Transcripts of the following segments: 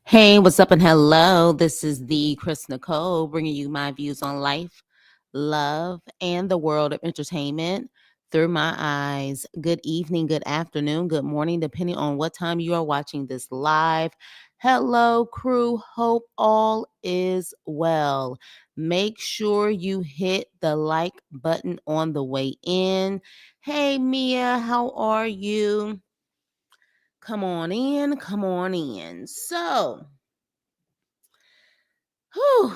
Hey, what's up and hello? This is the Chris Nicole bringing you my views on life, love, and the world of entertainment through my eyes. Good evening, good afternoon, good morning, depending on what time you are watching this live. Hello, crew. Hope all is well. Make sure you hit the like button on the way in. Hey, Mia, how are you? Come on in, come on in. So, whew,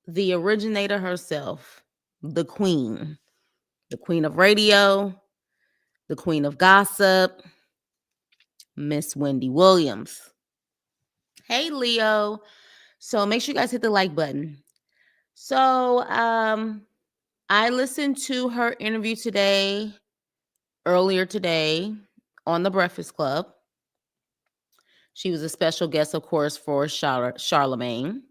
the originator herself, the queen of radio, the queen of gossip, Miss Wendy Williams. Hey, Leo. So make sure you guys hit the like button. So, I listened to her interview earlier today on the Breakfast Club. She was a special guest, of course, for Charlemagne.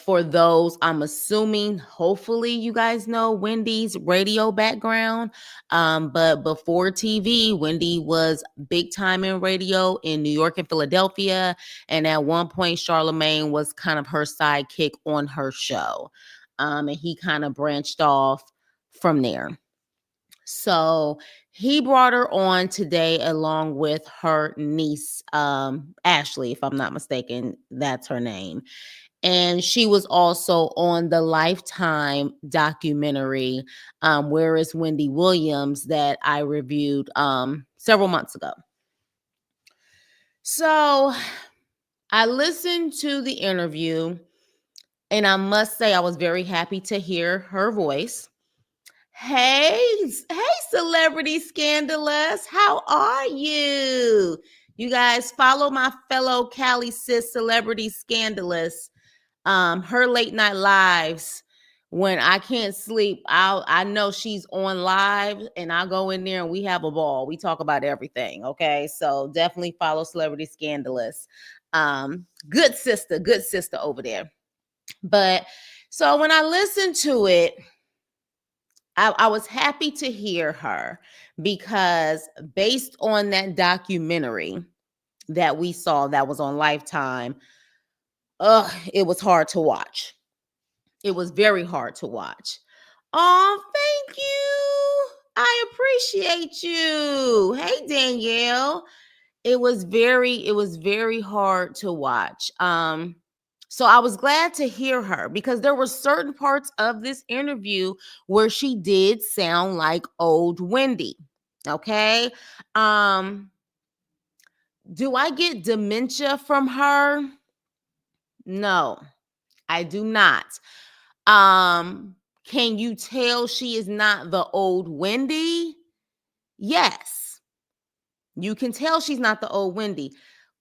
For those, I'm assuming, hopefully you guys know Wendy's radio background. But before TV, Wendy was big time in radio in New York and Philadelphia. And at one point, Charlemagne was kind of her sidekick on her show. And he kind of branched off from there. So he brought her on today along with her niece, Ashley, if I'm not mistaken, that's her name. And she was also on the Lifetime documentary, Where is Wendy Williams, that I reviewed several months ago. So I listened to the interview, and I must say I was very happy to hear her voice. Hey, celebrity scandalous, how are you? You guys follow my fellow Cali sis celebrity scandalous. Her late night lives, when I can't sleep, I know she's on live, and I'll go in there and we have a ball. We talk about everything. Okay, so definitely follow Celebrity Scandalous. Good sister over there. But so when I listened to it, I was happy to hear her, because based on that documentary that we saw that was on Lifetime, it was hard to watch. It was very hard to watch. Oh, thank you. I appreciate you. Hey, Danielle. It was very hard to watch. So I was glad to hear her, because there were certain parts of this interview where she did sound like old Wendy. Okay. Do I get dementia from her? No, I do not. Can you tell she is not the old Wendy? Yes. You can tell she's not the old Wendy.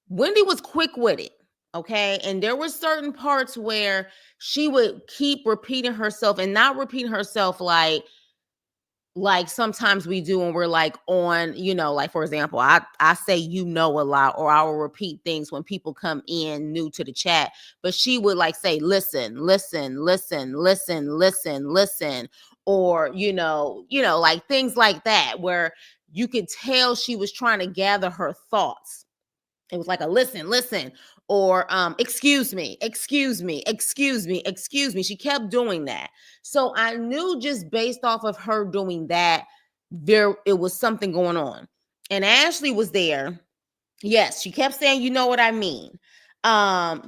Wendy was quick-witted, okay? And there were certain parts where she would keep repeating herself, and not repeating herself like sometimes we do when we're like on, like for example, I say a lot, or I will repeat things when people come in new to the chat, but she would like say, listen, or like things like that, where you could tell she was trying to gather her thoughts. It was like a listen, or excuse me. She kept doing that. So I knew, just based off of her doing that, it was something going on. And Ashley was there. Yes, she kept saying, you know what I mean. But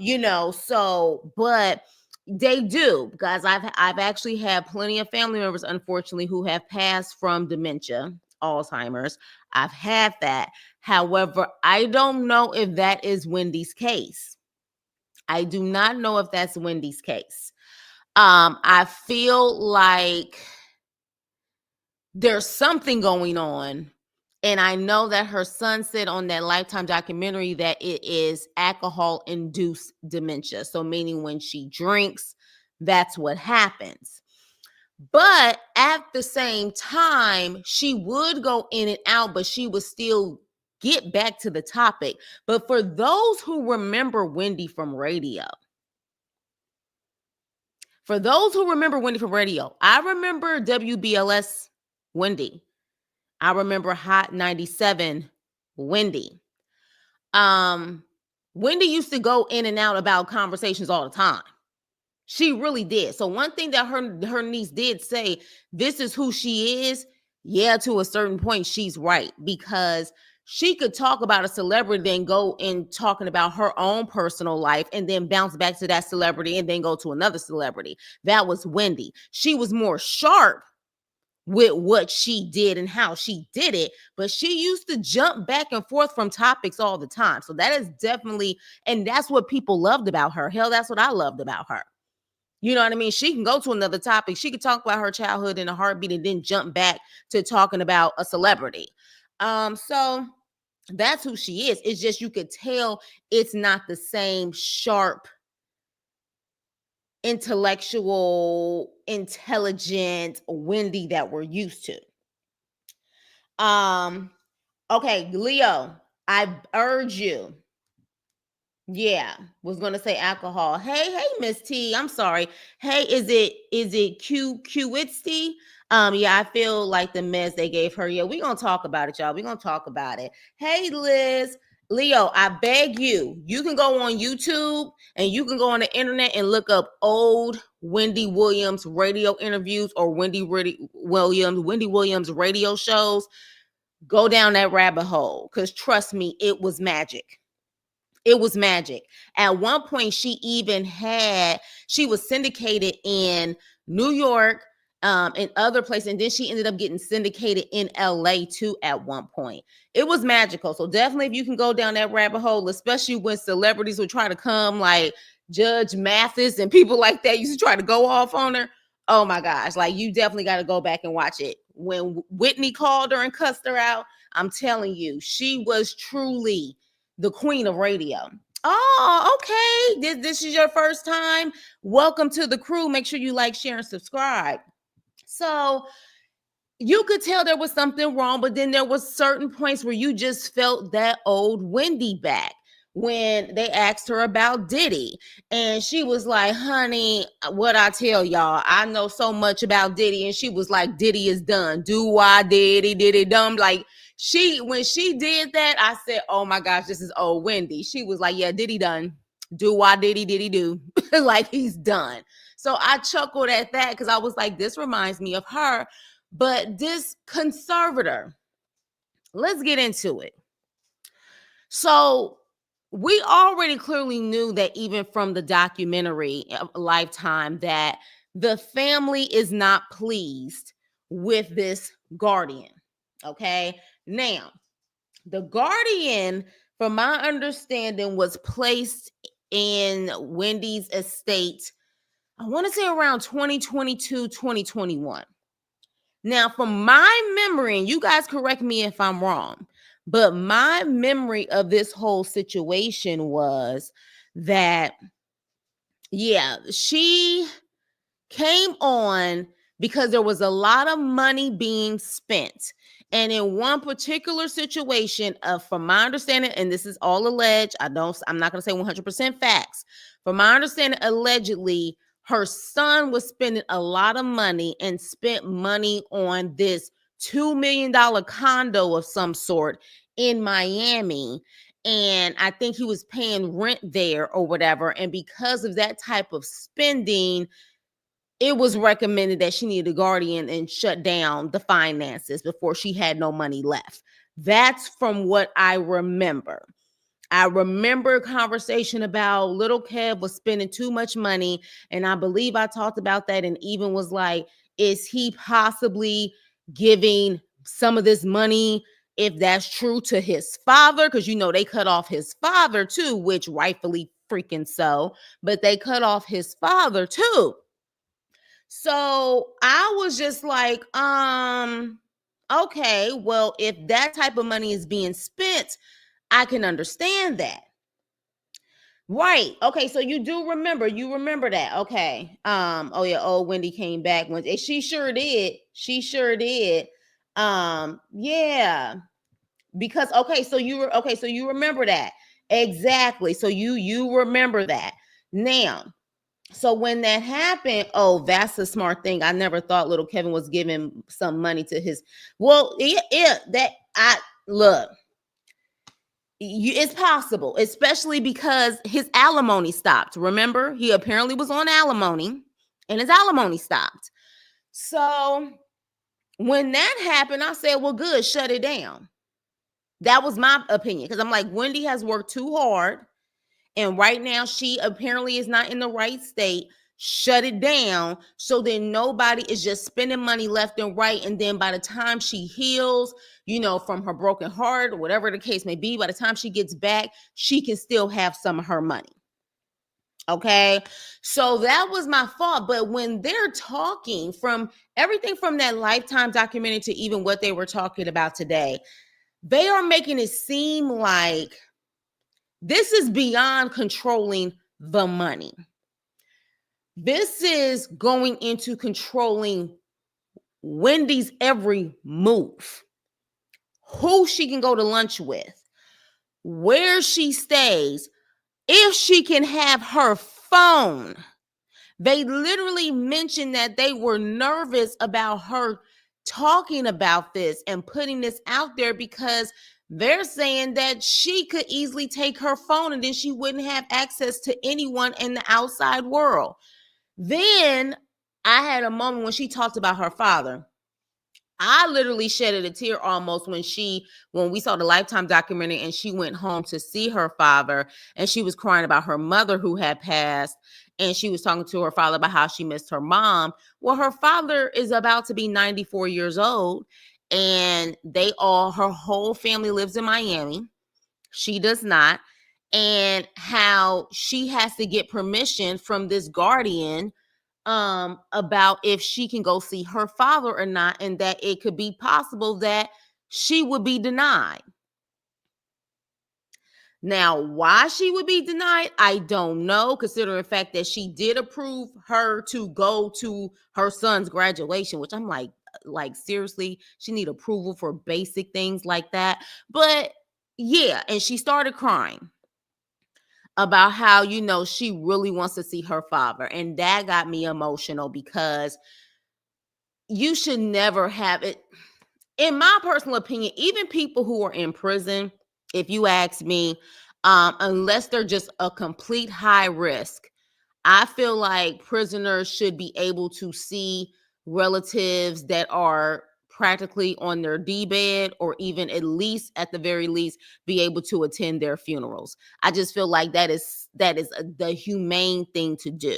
they do, because I've actually had plenty of family members, unfortunately, who have passed from dementia, Alzheimer's. I've had that. However, I don't know if that is Wendy's case. I do not know if that's Wendy's case. I feel like there's something going on, And I know that her son said on that Lifetime documentary that it is alcohol-induced dementia. So meaning when she drinks, that's what happens. But at the same time, she would go in and out, but she would still get back to the topic. But for those who remember Wendy from radio, I remember WBLS Wendy. I remember Hot 97 Wendy. Wendy used to go in and out about conversations all the time. She really did. So one thing that her niece did say, this is who she is. Yeah, to a certain point, she's right, because she could talk about a celebrity, then go in talking about her own personal life, and then bounce back to that celebrity and then go to another celebrity. That was Wendy. She was more sharp with what she did and how she did it, but she used to jump back and forth from topics all the time. So that is definitely, and that's what people loved about her. Hell, that's what I loved about her. You know what I mean? She can go to another topic. She could talk about her childhood in a heartbeat and then jump back to talking about a celebrity. So that's who she is. It's just you could tell it's not the same sharp, intellectual, intelligent Wendy that we're used to. Okay, Leo, I urge you. Yeah, was gonna say alcohol. Hey, Miss T. I'm sorry. Hey, is it Q-Witsty? Yeah, I feel like the mess they gave her. Yeah, we're gonna talk about it, y'all. We're gonna talk about it. Hey, Liz. Leo, I beg you, you can go on YouTube and you can go on the internet and look up old Wendy Williams radio interviews or Wendy Williams radio shows. Go down that rabbit hole, because trust me, it was magic. It was magic. At one point, she was syndicated in New York, and other places, and then she ended up getting syndicated in LA too at one point. It was magical. So definitely, if you can go down that rabbit hole, especially when celebrities would try to come, like Judge Mathis and people like that used to try to go off on her. Oh my gosh, like you definitely got to go back and watch it. When Whitney called her and cussed her out, I'm telling you, she was truly the queen of radio. Oh, okay. This is your first time. Welcome to the crew. Make sure you like, share, and subscribe. So you could tell there was something wrong, but then there was certain points where you just felt that old Wendy back when they asked her about Diddy. And she was like, honey, what I tell y'all, I know so much about Diddy. And she was like, Diddy is done. Do I Diddy dumb? Like, when she did that, I said, oh my gosh, this is old Wendy. She was like, yeah, Diddy done. Do why Diddy do. Like, he's done. So I chuckled at that because I was like, this reminds me of her. But this conservator, let's get into it. So we already clearly knew that even from the documentary Lifetime that the family is not pleased with this guardian. Okay. Now, the guardian, from my understanding, was placed in Wendy's estate, I want to say around 2022, 2021. Now, from my memory, and you guys correct me if I'm wrong, but my memory of this whole situation was that, yeah, she came on because there was a lot of money being spent. And in one particular situation, from my understanding, and this is all alleged, I'm not going to say 100% facts. From my understanding, allegedly, her son was spending a lot of money and spent money on this $2 million condo of some sort in Miami. And I think he was paying rent there or whatever. And because of that type of spending, it was recommended that she needed a guardian and shut down the finances before she had no money left. That's from what I remember. I remember a conversation about little Kev was spending too much money. And I believe I talked about that and even was like, is he possibly giving some of this money, if that's true, to his father? Because, they cut off his father too, which rightfully freaking so, but they cut off his father too. So I was just like, Okay, well, if that type of money is being spent, I can understand that. Right. Okay, so you remember that. Okay. Oh yeah, old Wendy came back when she sure did. She sure did. Yeah. Because so you remember that. Exactly. So you remember that. Now, so when that happened, oh, that's a smart thing. I never thought little Kevin was giving some money to his. Well, yeah, that I look. It's possible, especially because his alimony stopped. Remember, he apparently was on alimony, and his alimony stopped. So when that happened, I said, "Well, good, shut it down." That was my opinion because I'm like, Wendy has worked too hard. And right now, she apparently is not in the right state. Shut it down so then nobody is just spending money left and right. And then by the time she heals, from her broken heart or whatever the case may be, by the time she gets back, she can still have some of her money. Okay. So that was my fault. But when they're talking from everything from that Lifetime documentary to even what they were talking about today, they are making it seem like this is beyond controlling the money. This is going into controlling Wendy's every move, who she can go to lunch with, where she stays, if she can have her phone. They literally mentioned that they were nervous about her talking about this and putting this out there because they're saying that she could easily take her phone and then she wouldn't have access to anyone in the outside world. Then I had a moment when she talked about her father. I literally shedded a tear almost when we saw the Lifetime documentary and she went home to see her father and she was crying about her mother who had passed and she was talking to her father about how she missed her mom. Well, her father is about to be 94 years old and her whole family lives in Miami. She does not. And how she has to get permission from this guardian about if she can go see her father or not, and that it could be possible that she would be denied. Now, why she would be denied, I don't know, considering the fact that she did approve her to go to her son's graduation, which I'm like seriously, she need approval for basic things like that. But yeah, and she started crying about how, she really wants to see her father. And that got me emotional because you should never have it. In my personal opinion, even people who are in prison, if you ask me, unless they're just a complete high risk, I feel like prisoners should be able to see relatives that are practically on their D-bed, or even at the very least, be able to attend their funerals. I just feel like that is the humane thing to do.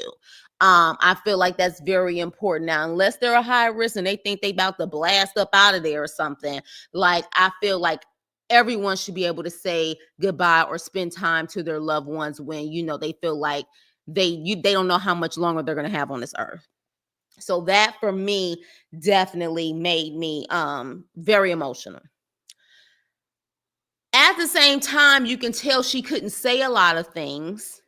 I feel like that's very important. Now, unless they're a high risk and they think they about to blast up out of there or something, like I feel like everyone should be able to say goodbye or spend time to their loved ones when they feel like they don't know how much longer they're going to have on this earth. So that for me definitely made me very emotional. At the same time, you can tell she couldn't say a lot of things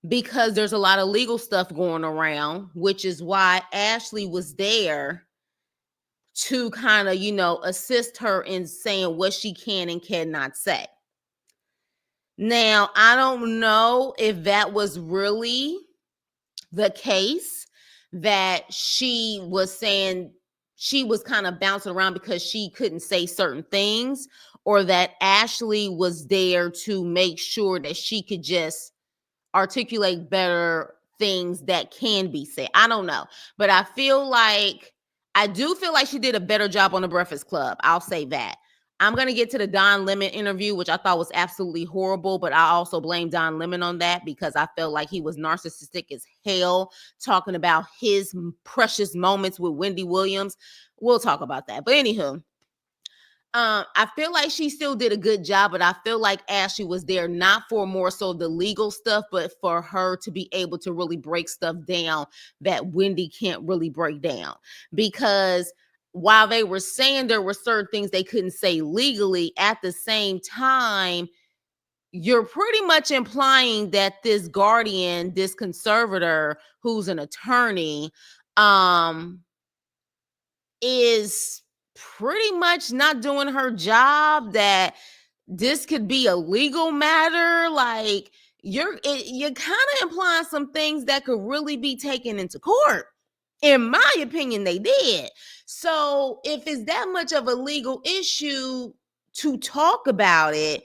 because there's a lot of legal stuff going around, which is why Ashley was there to kind of, assist her in saying what she can and cannot say. Now, I don't know if that was really the case, that she was saying she was kind of bouncing around because she couldn't say certain things, or that Ashley was there to make sure that she could just articulate better things that can be said. I don't know, but I do feel like she did a better job on the Breakfast Club. I'll say that. I'm going to get to the Don Lemon interview, which I thought was absolutely horrible, but I also blame Don Lemon on that because I felt like he was narcissistic as hell, talking about his precious moments with Wendy Williams. We'll talk about that. But anywho, I feel like she still did a good job, but I feel like Ashley was there not for more so the legal stuff, but for her to be able to really break stuff down that Wendy can't really break down. Because while they were saying there were certain things they couldn't say legally, at the same time, you're pretty much implying that this guardian, this conservator, who's an attorney, is pretty much not doing her job, that this could be a legal matter. Like, you're kind of implying some things that could really be taken into court. In my opinion, they did. So if it's that much of a legal issue to talk about it,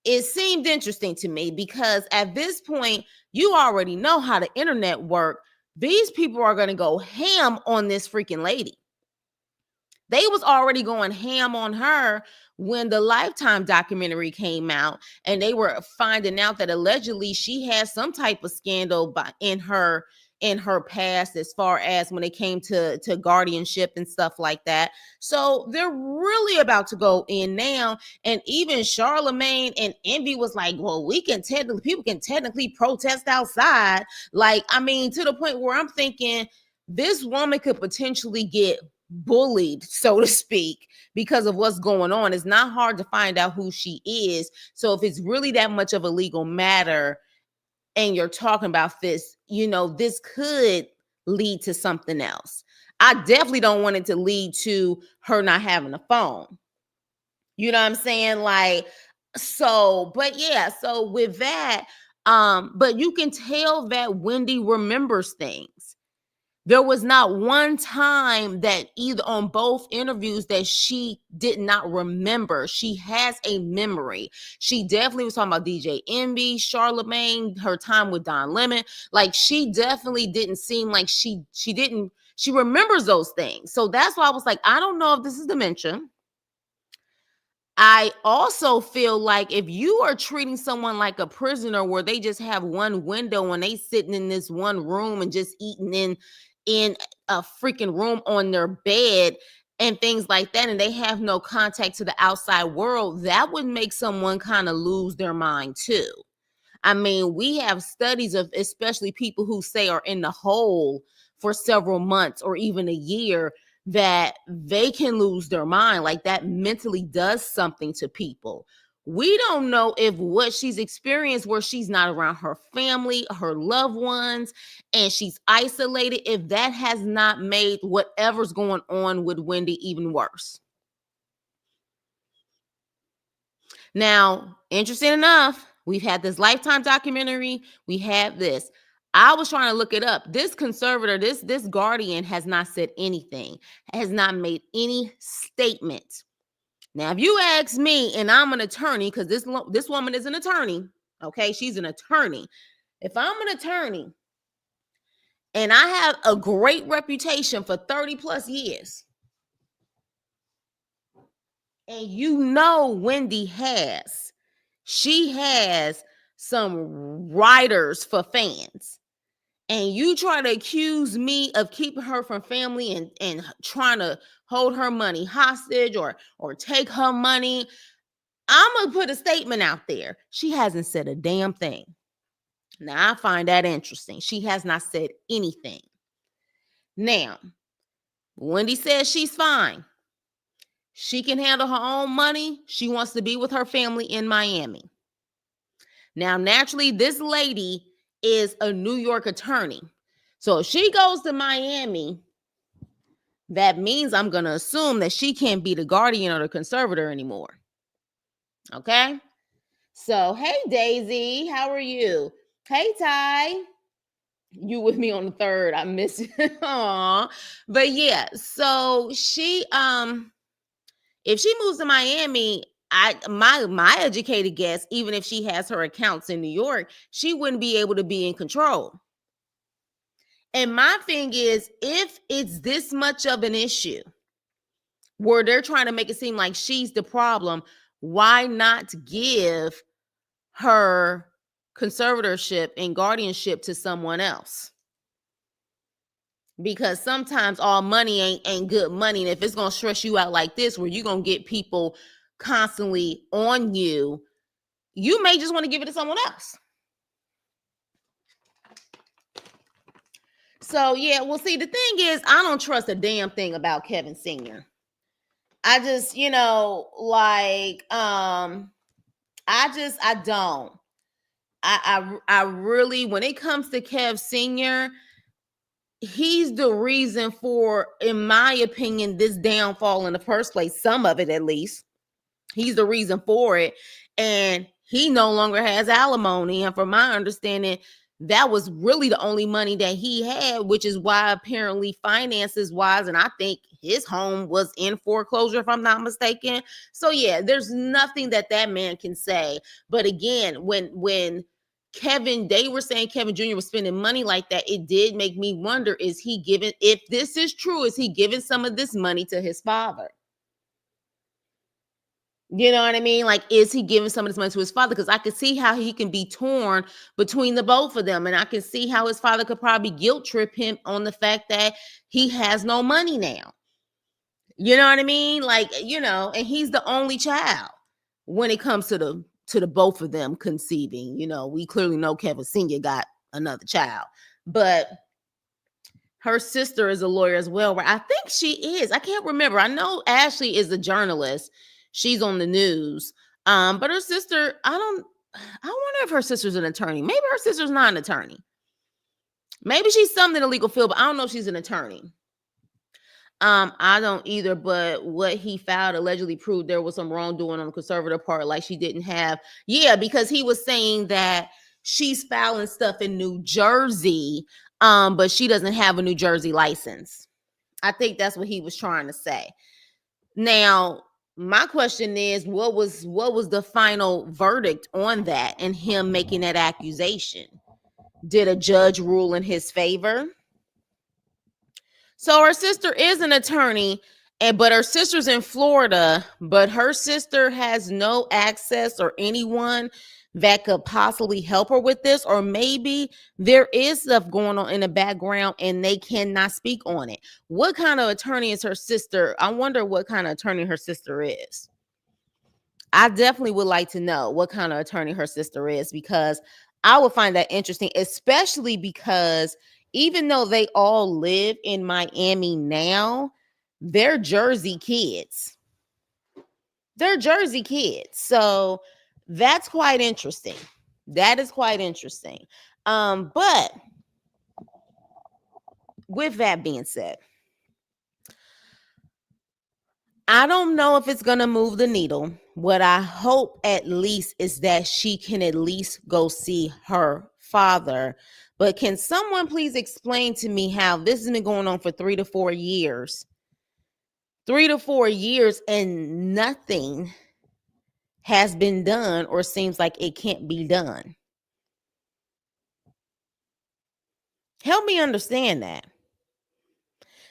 it seemed interesting to me, because at this point, you already know how the internet work. These people are going to go ham on this freaking lady. They was already going ham on her when the Lifetime documentary came out, and they were finding out that allegedly she had some type of scandal in her past, as far as when it came to guardianship and stuff like that. So they're really about to go in now. And even Charlemagne and Envy was like, well, people can technically protest outside. Like, I mean, to the point where I'm thinking this woman could potentially get bullied, so to speak, because of what's going on. It's not hard to find out who she is. So if it's really that much of a legal matter and you're talking about this, this could lead to something else. I definitely don't want it to lead to her not having a phone. You know what I'm saying? Like, so, but yeah, so with that, but you can tell that Wendy remembers things. There was not one time that either on both interviews that she did not remember. She has a memory. She definitely was talking about DJ Envy, Charlemagne, her time with Don Lemon. Like, she definitely didn't seem like she remembers those things. So that's why I was like, I don't know if this is dementia. I also feel like if you are treating someone like a prisoner where they just have one window and they sitting in this one room and just eating in a freaking room on their bed and things like that, and they have no contact to the outside world, that would make someone kind of lose their mind too. I mean, we have studies of especially people who say are in the hole for several months or even a year, that they can lose their mind. Like, that mentally does something to people. We don't know if what she's experienced, where she's not around her family, her loved ones, and she's isolated, if that has not made whatever's going on with Wendy even worse. Now, interesting enough, we've had this Lifetime documentary. We have this. I was trying to look it up. This conservator, this guardian has not said anything, has not made any statement. Now, if you ask me, and I'm an attorney, because this woman is an attorney, okay? She's an attorney. If I'm an attorney and I have a great reputation for 30 plus years, and Wendy she has some riders for fans, and you try to accuse me of keeping her from family and trying to hold her money hostage or take her money, I'm going to put a statement out there. She hasn't said a damn thing. Now, I find that interesting. She has not said anything. Now, Wendy says she's fine. She can handle her own money. She wants to be with her family in Miami. Now, naturally, this lady is a New York attorney. So if she goes to Miami, that means I'm going to assume that she can't be the guardian or the conservator anymore. Okay? So, hey, Daisy, how are you? Hey, Ty. You with me on the third. I miss you. Aw. But yeah, so she if she moves to Miami, my educated guess, even if she has her accounts in New York, she wouldn't be able to be in control. And my thing is, if it's this much of an issue where they're trying to make it seem like she's the problem, why not give her conservatorship and guardianship to someone else? Because sometimes all money ain't good money. And if it's going to stress you out like this, where you're going to get people constantly on you, you may just want to give it to someone else. So yeah, well, see, the thing is, I don't trust a damn thing about Kevin Sr. I just, I don't. I really, when it comes to Kev Sr., he's the reason for, in my opinion, this downfall in the first place. Some of it, at least. He's the reason for it. And he no longer has alimony. And from my understanding, that was really the only money that he had, which is why apparently finances wise, and I think his home was in foreclosure, if I'm not mistaken. So yeah, there's nothing that man can say. But again, when they were saying Kevin Jr. was spending money like that, it did make me wonder, is he giving, if this is true, is he giving some of this money to his father? You know what I mean? Like, is he giving some of this money to his father? Because I could see how he can be torn between the both of them. And I can see how his father could probably guilt trip him on the fact that he has no money now. You know what I mean? Like, and he's the only child when it comes to the both of them conceiving. We clearly know Kevin Sr. got another child. But her sister is a lawyer as well, where I think she is. I can't remember. I know Ashley is a journalist. She's on the news. But her sister, I wonder if her sister's an attorney. Maybe her sister's not an attorney. Maybe she's something in the legal field, but I don't know if she's an attorney. I don't either, but what he filed allegedly proved there was some wrongdoing on the conservator part, like she didn't have. Yeah, because he was saying that she's filing stuff in New Jersey, but she doesn't have a New Jersey license. I think that's what he was trying to say. Now, my question is, what was the final verdict on that and him making that accusation? Did a judge rule in his favor? So her sister is an attorney, but her sister's in Florida, but her sister has no access or anyone that could possibly help her with this, or maybe there is stuff going on in the background and they cannot speak on it. What kind of attorney is her sister? I wonder what kind of attorney her sister is. I definitely would like to know what kind of attorney her sister is, because I would find that interesting, especially because even though they all live in Miami now, they're Jersey kids. They're Jersey kids. So that's quite interesting. That is quite interesting. But with that being said, I don't know if it's going to move the needle. What I hope at least is that she can at least go see her father. But can someone please explain to me how this has been going on for 3 to 4 years? 3 to 4 years and nothing has been done, or seems like it can't be done. Help me understand that.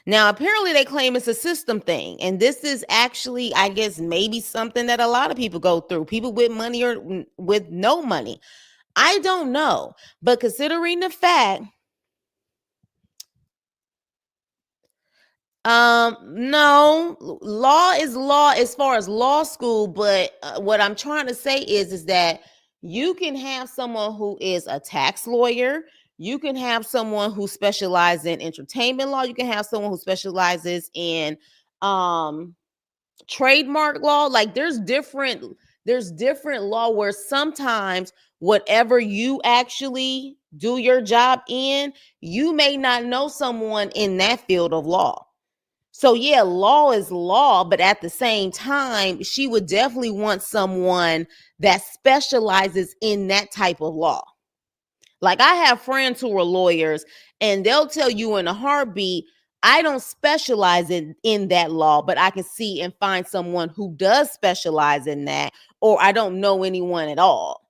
Now, apparently they claim it's a system thing. And this is actually, I guess, maybe something that a lot of people go through. People with money or with no money. I don't know. But considering the fact, no, law is law as far as law school. But what I'm trying to say is that you can have someone who is a tax lawyer. You can have someone who specializes in entertainment law. You can have someone who specializes in trademark law. Like there's different law where sometimes whatever you actually do your job in, you may not know someone in that field of law. So yeah, law is law, but at the same time, she would definitely want someone that specializes in that type of law. Like I have friends who are lawyers and they'll tell you in a heartbeat, I don't specialize in that law, but I can see and find someone who does specialize in that, or I don't know anyone at all.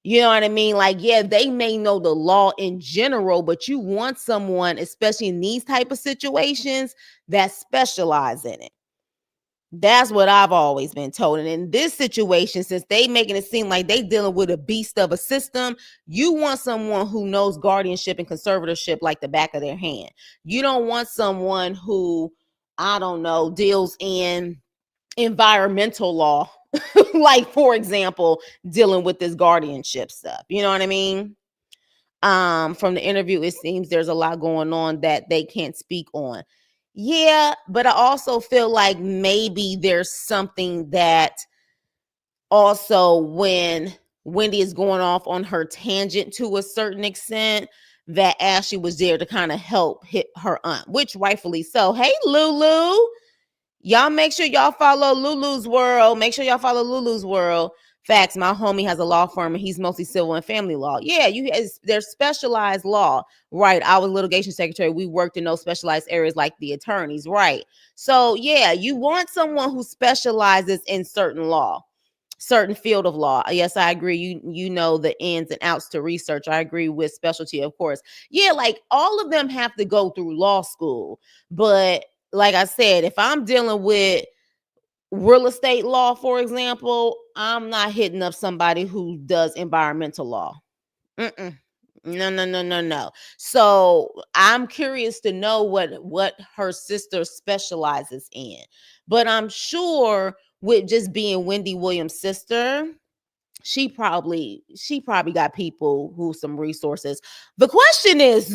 You know what I mean? Like, yeah, they may know the law in general, but you want someone, especially in these type of situations, that specialize in it. That's what I've always been told. And in this situation, since they making it seem like they dealing with a beast of a system, you want someone who knows guardianship and conservatorship like the back of their hand. You don't want someone who, I don't know, deals in environmental law, like, for example, dealing with this guardianship stuff. You know what I mean? From the interview, it seems there's a lot going on that they can't speak on. Yeah, but I also feel like maybe there's something that also when Wendy is going off on her tangent to a certain extent, that Ashley was there to kind of help hit her aunt, which rightfully so. Hey, Lulu. Y'all make sure y'all follow Lulu's World. Make sure y'all follow Lulu's World. Facts, my homie has a law firm and he's mostly civil and family law. Yeah, there's specialized law. Right. I was litigation secretary. We worked in those specialized areas like the attorneys. Right. So yeah, you want someone who specializes in certain field of law. Yes, I agree. You know the ins and outs to research. I agree with specialty, of course. Yeah, like all of them have to go through law school. But like I said, if I'm dealing with real estate law, for example, I'm not hitting up somebody who does environmental law. Mm-mm. No, no, no, no, no. So I'm curious to know what her sister specializes in. But I'm sure with just being Wendy Williams' sister, she probably got people who some resources. The question is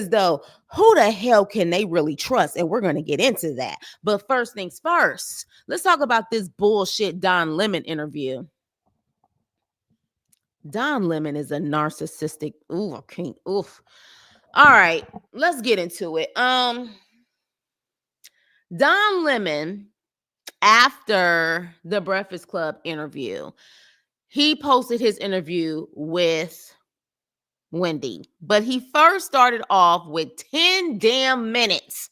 though, who the hell can they really trust? And we're going to get into that. But first things first, let's talk about this bullshit Don Lemon interview. Don Lemon is a narcissistic. Ooh, I can't. Oof. All right, let's get into it. Don Lemon, after the Breakfast Club interview, he posted his interview with Wendy, but he first started off with 10 damn minutes,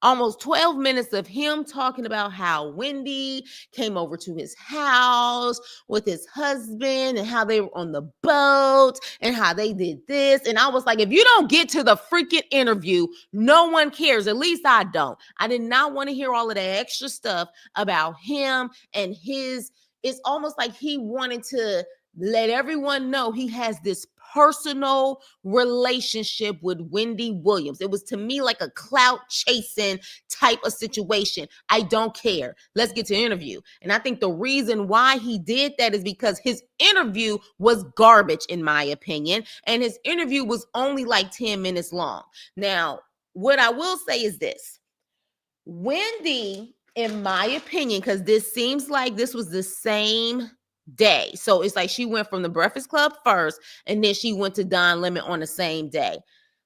almost 12 minutes of him talking about how Wendy came over to his house with his husband and how they were on the boat and how they did this. And I was like, if you don't get to the freaking interview, no one cares. At least I don't. I did not want to hear all of that extra stuff about him and his. It's almost like he wanted to let everyone know he has this personal relationship with Wendy Williams. It was to me like a clout chasing type of situation. I don't care. Let's get to the interview. And I think the reason why he did that is because his interview was garbage, in my opinion. And his interview was only like 10 minutes long. Now, what I will say is this. Wendy, in my opinion, because this seems like this was the same day. So it's like she went from the Breakfast Club first, and then she went to Don Lemon on the same day.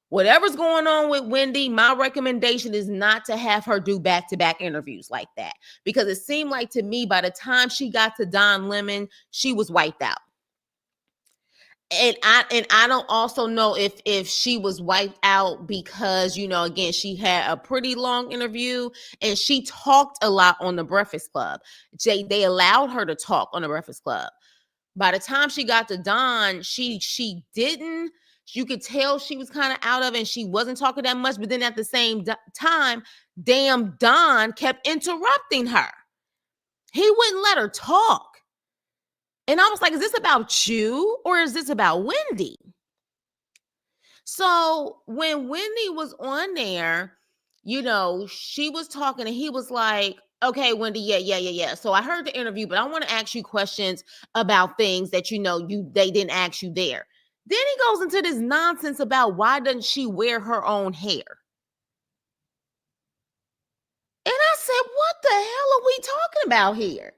Whatever's going on with Wendy, my recommendation is not to have her do back-to-back interviews like that, because it seemed like to me by the time she got to Don Lemon, she was wiped out. And I don't also know if she was wiped out because, again, she had a pretty long interview and she talked a lot on the Breakfast Club. They allowed her to talk on the Breakfast Club. By the time she got to Don, she didn't. You could tell she was kind of out of it and she wasn't talking that much. But then at the same time, damn Don kept interrupting her. He wouldn't let her talk. And I was like, is this about you or is this about Wendy? So when Wendy was on there, she was talking and he was like, okay, Wendy, yeah. So I heard the interview, but I want to ask you questions about things that they didn't ask you there. Then he goes into this nonsense about why doesn't she wear her own hair? And I said, what the hell are we talking about here?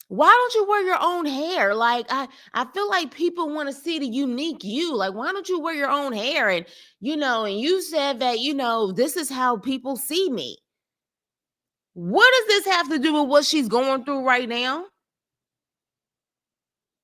Why don't you wear your own hair? Like, I feel like people want to see the unique you. Like, why don't you wear your own hair? And, and you said that, this is how people see me. What does this have to do with what she's going through right now?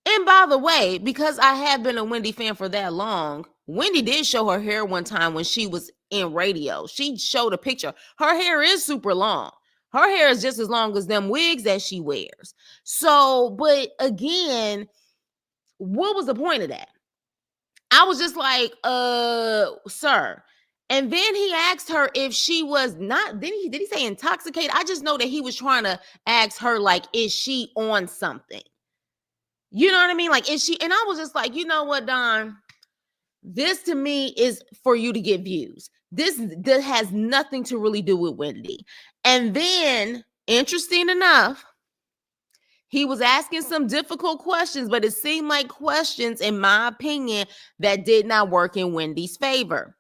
And by the way, because I have been a Wendy fan for that long, Wendy did show her hair one time when she was in radio. She showed a picture. Her hair is super long. Her hair is just as long as them wigs that she wears. So, but again, what was the point of that? I was just like, sir. And then he asked her if she was not, did he say intoxicated? I just know that he was trying to ask her, like, is she on something? You know what I mean? Like, is she? And I was just like, you know what, Don? This to me is for you to get views. This has nothing to really do with Wendy. And then, interesting enough, He was asking some difficult questions, but it seemed like questions, in my opinion, that did not work in Wendy's favor.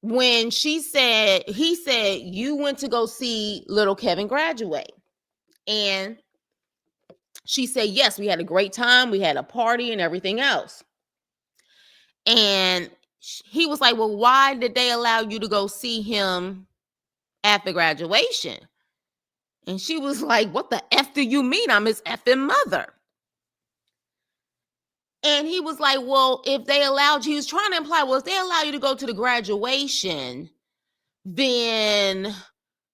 When he said, you went to go see little Kevin graduate. And she said, yes, we had a great time. We had a party and everything else. And he was like, well, why did they allow you to go see him at the graduation? And she was like, what the F do you mean? I'm his effing mother. And he was like, well, if they allowed you, he was trying to imply, well, if they allow you to go to the graduation, then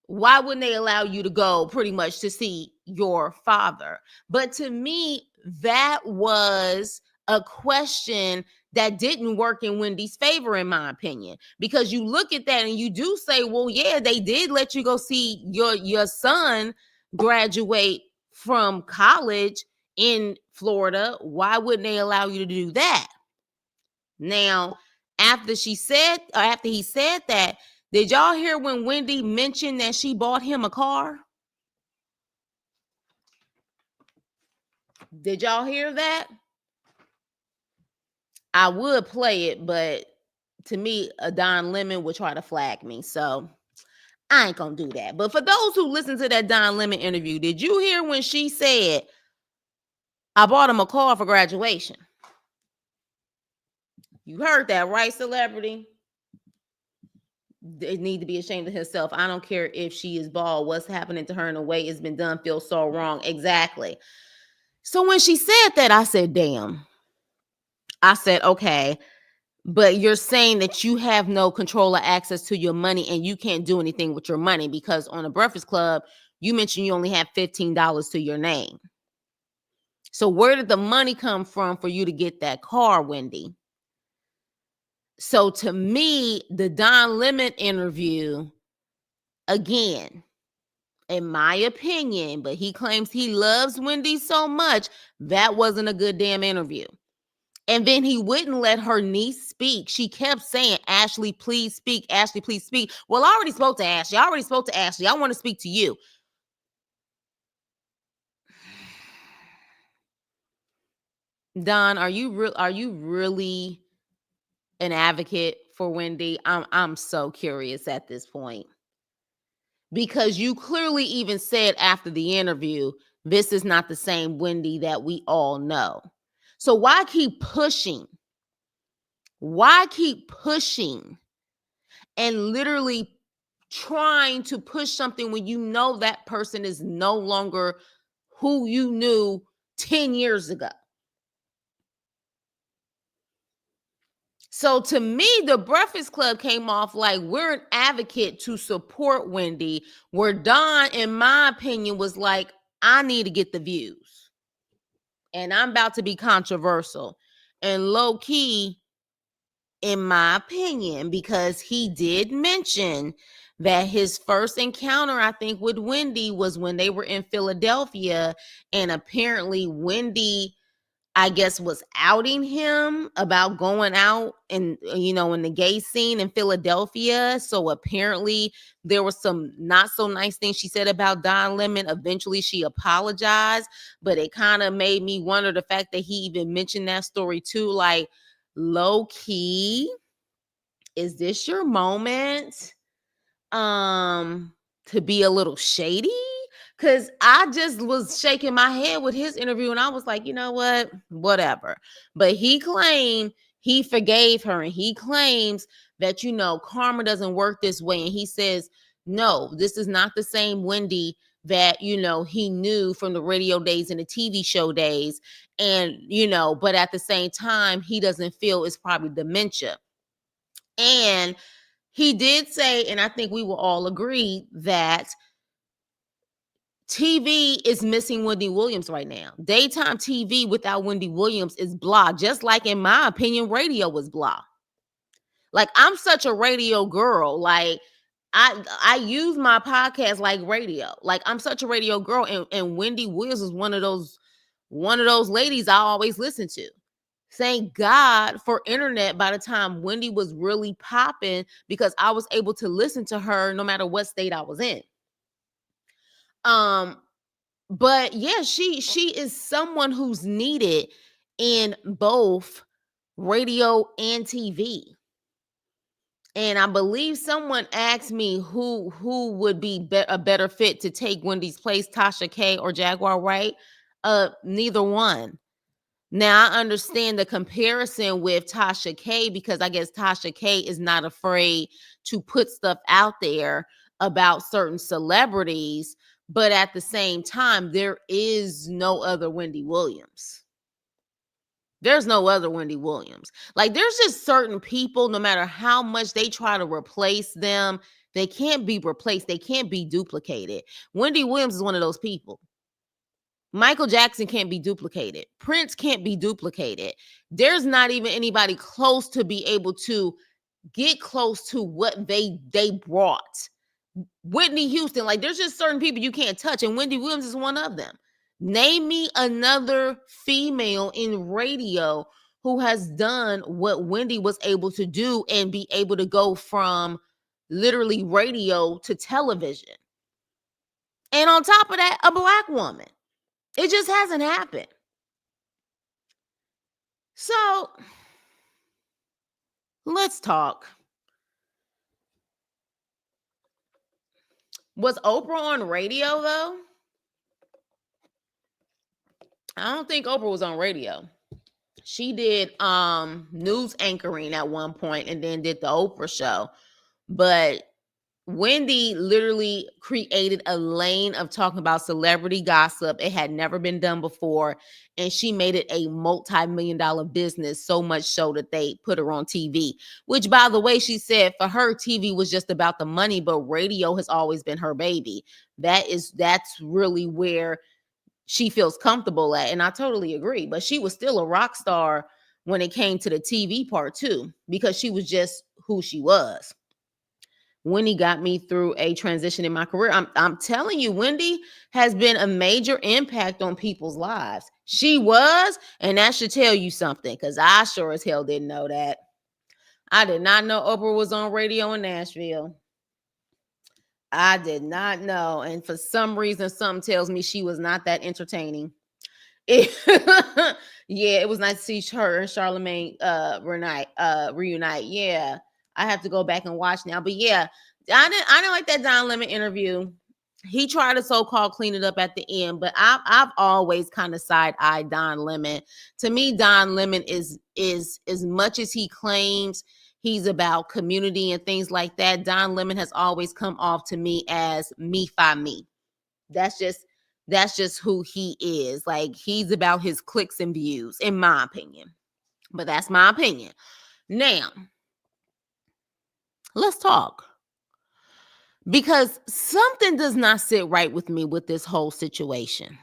why wouldn't they allow you to go pretty much to see your father? But to me, that was a question that didn't work in Wendy's favor, in my opinion, because you look at that and you do say, well, yeah, they did let you go see your son graduate from college in Florida. Why wouldn't they allow you to do that? Now, after he said that, did y'all hear when Wendy mentioned that she bought him a car? Did y'all hear that? I would play it, but to me, a Don Lemon would try to flag me. So I ain't gonna do that. But for those who listen to that Don Lemon interview, did you hear when she said, I bought him a car for graduation? You heard that, right, celebrity? They need to be ashamed of herself. I don't care if she is bald. What's happening to her in a way it's been done feels so wrong. Exactly. So when she said that, I said, damn. I said, okay, but you're saying that you have no control or access to your money and you can't do anything with your money, because on the Breakfast Club, you mentioned you only have $15 to your name. So where did the money come from for you to get that car, Wendy? So to me, the Don Lemon interview, again, in my opinion, but he claims he loves Wendy so much, that wasn't a good damn interview. And then he wouldn't let her niece speak. She kept saying, Ashley, please speak. Ashley, please speak. Well, I already spoke to Ashley. I want to speak to you. Don, are you really an advocate for Wendy? I'm so curious at this point. Because you clearly even said after the interview, this is not the same Wendy that we all know. So why keep pushing? Why keep pushing and literally trying to push something when you know that person is no longer who you knew 10 years ago? So to me, the Breakfast Club came off like we're an advocate to support Wendy, where Don, in my opinion, was like, I need to get the views. And I'm about to be controversial. And low key, in my opinion, because he did mention that his first encounter, I think, with Wendy was when they were in Philadelphia. And apparently Wendy, I guess, was outing him about going out and, in the gay scene in Philadelphia. So apparently there was some not so nice things she said about Don Lemon. Eventually she apologized, but it kind of made me wonder the fact that he even mentioned that story too. Like, low key, is this your moment to be a little shady? Because I just was shaking my head with his interview and I was like, you know what? Whatever. But he claimed he forgave her, and he claims that, karma doesn't work this way. And he says, no, this is not the same Wendy that, he knew from the radio days and the TV show days. And, but at the same time, he doesn't feel it's probably dementia. And he did say, and I think we will all agree, that TV is missing Wendy Williams right now. Daytime TV without Wendy Williams is blah. Just like, in my opinion, radio was blah. Like, I'm such a radio girl. Like, I use my podcast like radio. Like, I'm such a radio girl, and Wendy Williams was one of those ladies I always listen to. Thank God for internet by the time Wendy was really popping, because I was able to listen to her no matter what state I was in. But yeah, she is someone who's needed in both radio and TV. And I believe someone asked me who would be a better fit to take Wendy's place, Tasha K or Jaguar Wright. Neither one. Now I understand the comparison with Tasha K because I guess Tasha K is not afraid to put stuff out there about certain celebrities, but at the same time, there is no other Wendy Williams. There's no other Wendy Williams. Like, there's just certain people, no matter how much they try to replace them, they can't be replaced. They can't be duplicated. Wendy Williams is one of those people. Michael Jackson can't be duplicated. Prince can't be duplicated. There's not even anybody close to be able to get close to what they brought. Whitney Houston, like, there's just certain people you can't touch, and Wendy Williams is one of them. Name me another female in radio who has done what Wendy was able to do and be able to go from literally radio to television. And on top of that, a Black woman. It just hasn't happened. So let's talk. Was Oprah on radio though? I don't think Oprah was on radio. She did news anchoring at one point and then did the Oprah show. But Wendy literally created a lane of talking about celebrity gossip. It had never been done before. And she made it a multi-million-dollar business, so much so that they put her on TV. Which, by the way, she said for her, TV was just about the money, but radio has always been her baby. That's really where she feels comfortable at. And I totally agree. But she was still a rock star when it came to the TV part too, because she was just who she was. Wendy got me through a transition in my career. I'm telling you, Wendy has been a major impact on people's lives. She was, and that should tell you something, because I sure as hell didn't know that. I did not know Oprah was on radio in Nashville. I did not know. And for some reason, something tells me she was not that entertaining. Yeah, it was nice to see her and Charlemagne reunite. Yeah. I have to go back and watch now. But yeah, I didn't like that Don Lemon interview. He tried to so-called clean it up at the end, but I've always kind of side-eyed Don Lemon. To me, Don Lemon is as much as he claims he's about community and things like that, Don Lemon has always come off to me as me. That's just who he is. Like, he's about his clicks and views, in my opinion. But that's my opinion. Now, let's talk. Because something does not sit right with me with this whole situation.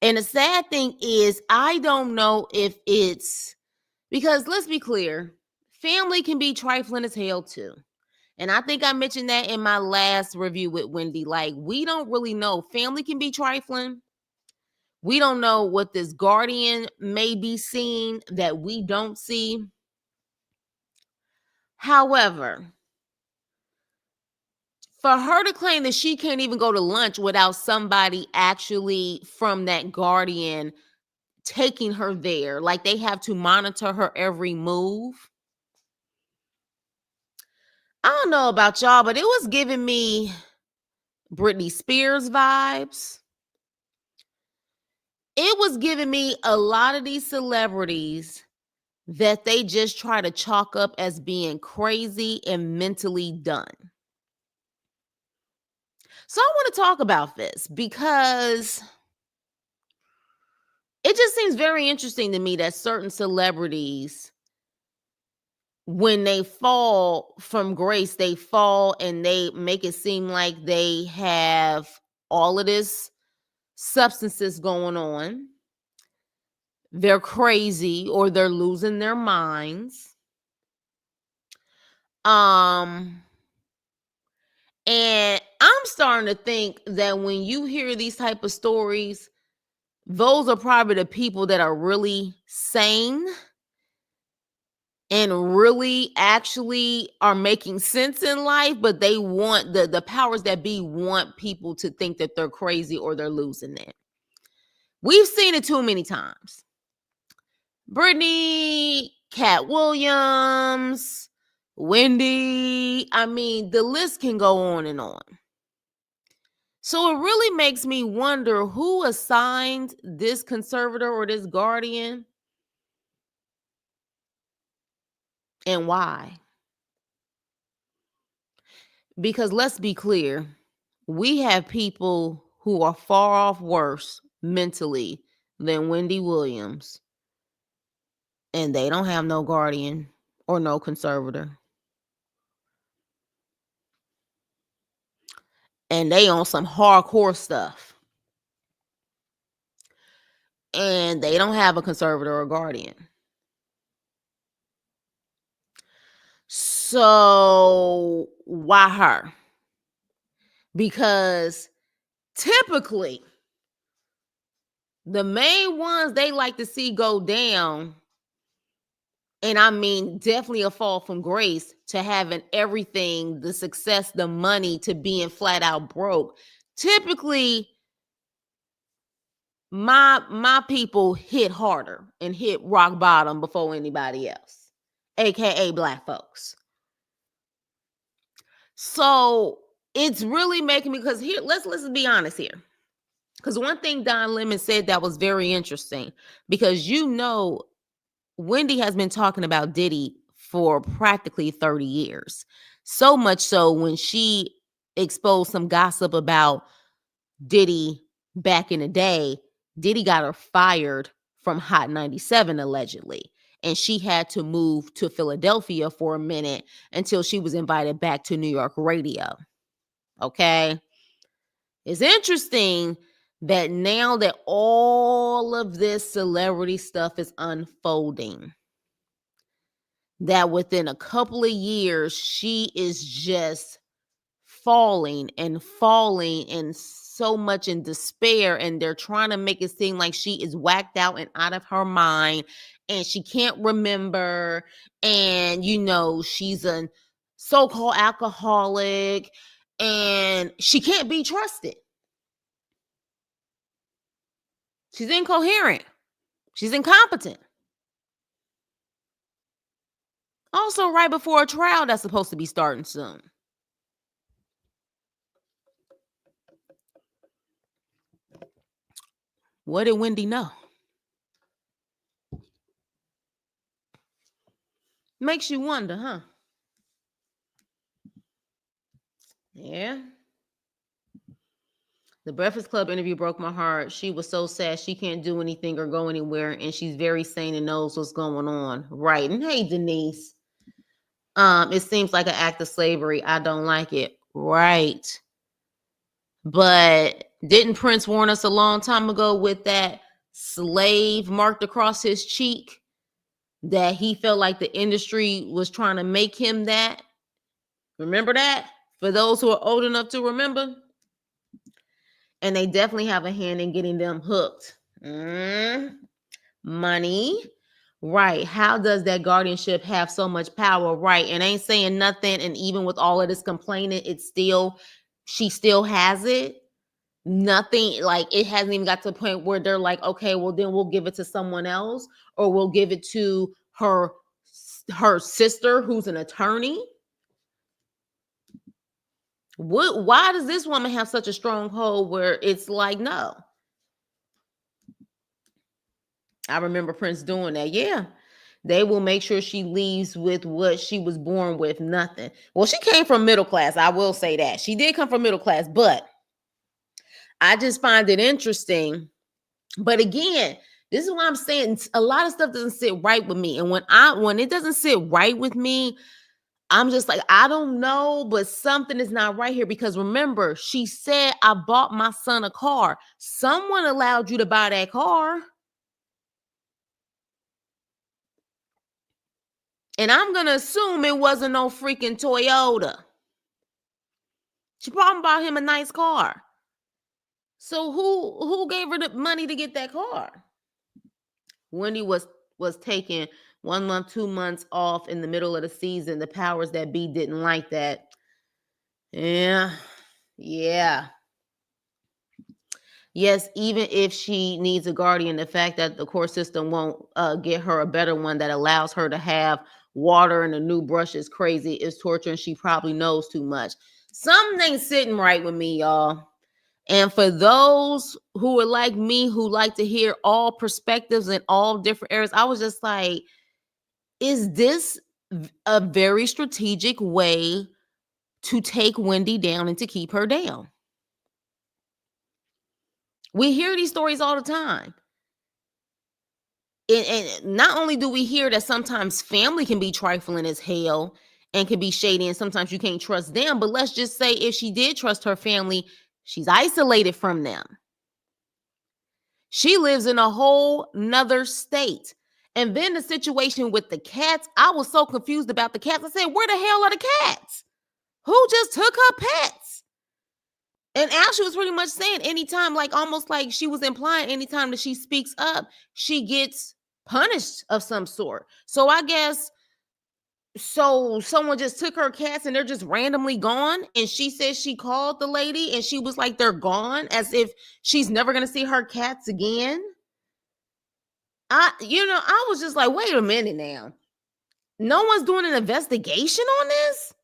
And the sad thing is, I don't know if it's because, let's be clear, family can be trifling as hell too. And I think I mentioned that in my last review with Wendy. Like, we don't really know. Family can be trifling. We don't know what this guardian may be seeing that we don't see. However, for her to claim that she can't even go to lunch without somebody actually from that guardian taking her there, like they have to monitor her every move. I don't know about y'all, but it was giving me Britney Spears vibes. It was giving me a lot of these celebrities that they just try to chalk up as being crazy and mentally done. So I want to talk about this because it just seems very interesting to me that certain celebrities, when they fall from grace, they fall and they make it seem like they have all of this substances going on. They're crazy or they're losing their minds. And I'm starting to think that when you hear these type of stories, those are probably the people that are really sane and really actually are making sense in life, but they want the powers that be want people to think that they're crazy or they're losing it. We've seen it too many times. Brittany, Cat Williams, Wendy. I mean, the list can go on and on. So it really makes me wonder who assigned this conservator or this guardian and why. Because let's be clear, we have people who are far off worse mentally than Wendy Williams, and they don't have no guardian or no conservator. And they on some hardcore stuff. And they don't have a conservator or guardian. So why her? Because typically the main ones they like to see go down, and I mean definitely a fall from grace to having everything, the success, the money, to being flat out broke. Typically my people hit harder and hit rock bottom before anybody else, aka Black folks. So it's really making me, because here, let's be honest here. Because one thing Don Lemon said that was very interesting, because Wendy has been talking about Diddy for practically 30 years. So much so when she exposed some gossip about Diddy back in the day, Diddy got her fired from Hot 97 allegedly. And she had to move to Philadelphia for a minute until she was invited back to New York radio. Okay. It's interesting that now that all of this celebrity stuff is unfolding, that within a couple of years, she is just falling and so much in despair, and they're trying to make it seem like she is whacked out and out of her mind and she can't remember, and she's a so-called alcoholic and she can't be trusted. She's incoherent. She's incompetent. Also, right before a trial that's supposed to be starting soon. What did Wendy know? Makes you wonder, huh? Yeah. The Breakfast Club interview broke my heart. She was so sad she can't do anything or go anywhere, and she's very sane and knows what's going on. Right. And hey, Denise. It seems like an act of slavery. I don't like it. Right. But didn't Prince warn us a long time ago with that slave marked across his cheek that he felt like the industry was trying to make him that? Remember that? For those who are old enough to remember. And they definitely have a hand in getting them hooked. Money. Right. How does that guardianship have so much power? Right. And ain't saying nothing. And even with all of this complaining, she still has it. Nothing, like it hasn't even got to the point where they're like, okay, well then we'll give it to someone else, or we'll give it to her sister who's an attorney. Why does this woman have such a strong hold where it's like, no? I remember Prince doing that. Yeah. They will make sure she leaves with what she was born with, nothing. Well, she came from middle class. I will say that. She did come from middle class, but I just find it interesting. But again, this is what I'm saying. A lot of stuff doesn't sit right with me. And when it doesn't sit right with me, I'm just like, I don't know, but something is not right here. Because remember, she said, I bought my son a car. Someone allowed you to buy that car. And I'm going to assume it wasn't no freaking Toyota. She probably bought him a nice car. So who gave her the money to get that car? Wendy was was taking 1 month, 2 months off in the middle of the season. The powers that be didn't like that. Yeah. Yeah. Yes, even if she needs a guardian, the fact that the court system won't get her a better one that allows her to have water and a new brush is crazy, is torture, and she probably knows too much. Something ain't sitting right with me, y'all. And for those who are like me, who like to hear all perspectives in all different areas, I was just like, is this a very strategic way to take Wendy down and to keep her down? We hear these stories all the time. And not only do we hear that sometimes family can be trifling as hell and can be shady, and sometimes you can't trust them, but let's just say if she did trust her family, she's isolated from them. She lives in a whole nother state. And then the situation with the cats, I was so confused about the cats. I said, where the hell are the cats? Who just took her pets? And Ashley was pretty much saying anytime, like almost like she was implying anytime that she speaks up, she gets punished of some sort. So I guess so someone just took her cats and they're just randomly gone. And she says she called the lady and she was like, they're gone, as if she's never gonna see her cats again. I was just like, wait a minute now. No one's doing an investigation on this?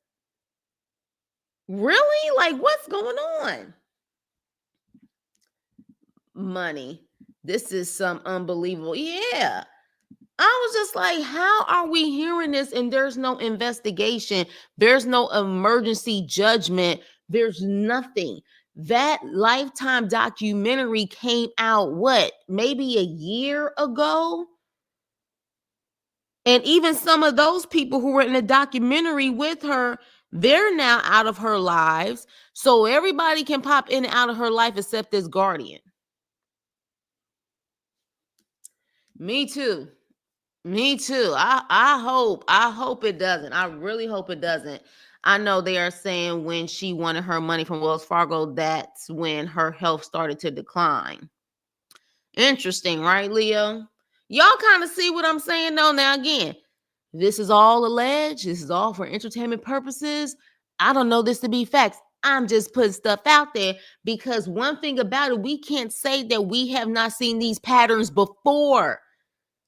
Really? Like, what's going on? Money. This is some unbelievable. Yeah. I was just like, how are we hearing this and there's no investigation? There's no emergency judgment. There's nothing. That Lifetime documentary came out, what, maybe a year ago? And even some of those people who were in the documentary with her, they're now out of her lives. So everybody can pop in and out of her life except this guardian. Me too. Me too. I hope it doesn't. I really hope it doesn't. I know they are saying when she wanted her money from Wells Fargo, that's when her health started to decline. Interesting, right, Leo? Y'all kind of see what I'm saying though. Now again, this is all alleged. This is all for entertainment purposes. I don't know this to be facts. I'm just putting stuff out there because one thing about it, we can't say that we have not seen these patterns before.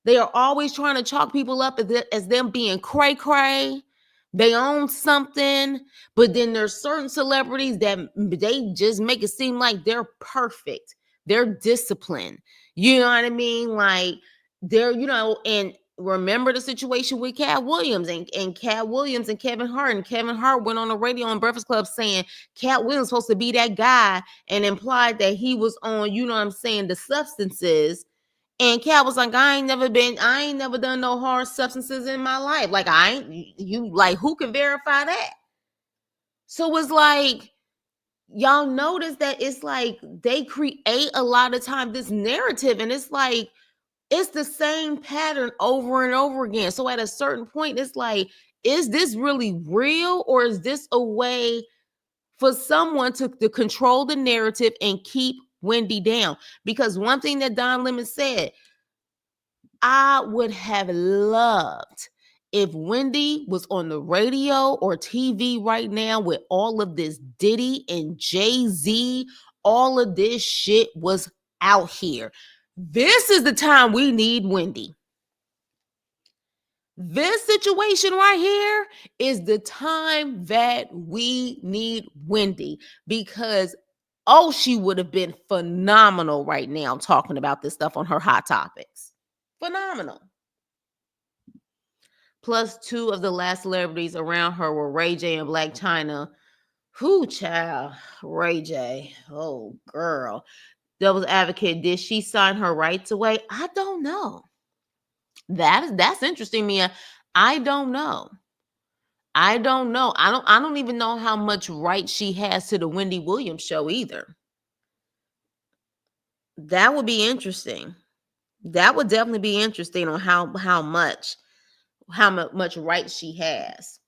They are always trying to chalk people up as them being cray cray. They own something, but then there's certain celebrities that they just make it seem like they're perfect. They're disciplined. You know what I mean? Like they're, and remember the situation with Cat Williams and Cat Williams and Kevin Hart. And Kevin Hart went on the radio on Breakfast Club saying Cat Williams was supposed to be that guy and implied that he was on, the substances. And Cat was like, I ain't never done no hard substances in my life. Like, who can verify that? So it's like, y'all notice that it's like they create a lot of time this narrative, and it's like, it's the same pattern over and over again. So at a certain point, it's like, is this really real, or is this a way for someone to control the narrative and keep Wendy down? Because one thing that Don Lemon said, I would have loved if Wendy was on the radio or TV right now with all of this Diddy and Jay-Z, all of this shit was out here. This is the time we need Wendy. This situation right here is the time that we need Wendy, because she would have been phenomenal right now talking about this stuff on her Hot Topics. Phenomenal. Plus, two of the last celebrities around her were Ray J and Black China. Who, child? Ray J. Oh, girl. Devil's advocate, did she sign her rights away? I don't know. That's interesting, Mia. I don't know. I don't even know how much right she has to the Wendy Williams show either. That would be interesting. That would definitely be interesting on how much right she has.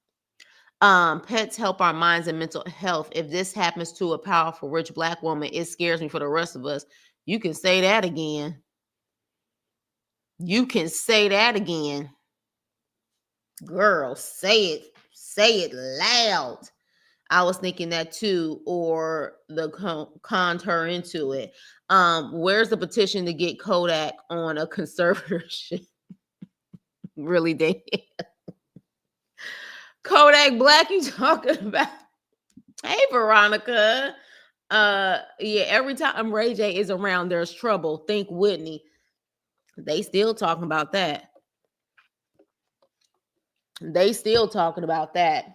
Pets help our minds and mental health. If this happens to a powerful rich Black woman, it scares me for the rest of us. You can say that again. You can say that again. Girl, say it. Say it loud. I was thinking that too, or the conned her into it. Where's the petition to get Kodak on a conservatorship? Really, dang. Kodak Black, you talking about? Hey, Veronica. Yeah, every time Ray J is around, there's trouble. Think Whitney. They still talking about that. They still talking about that.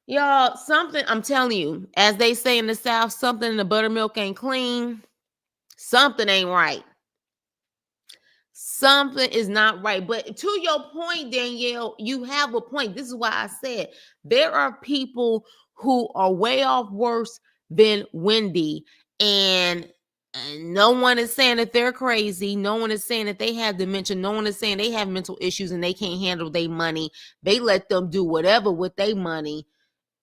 Y'all, something, I'm telling you, as they say in the South, something in the buttermilk ain't clean. Something ain't right. Something is not right. But to your point, Danielle, you have a point. This is why I said there are people who are way off worse than Wendy. And no one is saying that they're crazy. No one is saying that they have dementia. No one is saying they have mental issues and they can't handle their money. They let them do whatever with their money.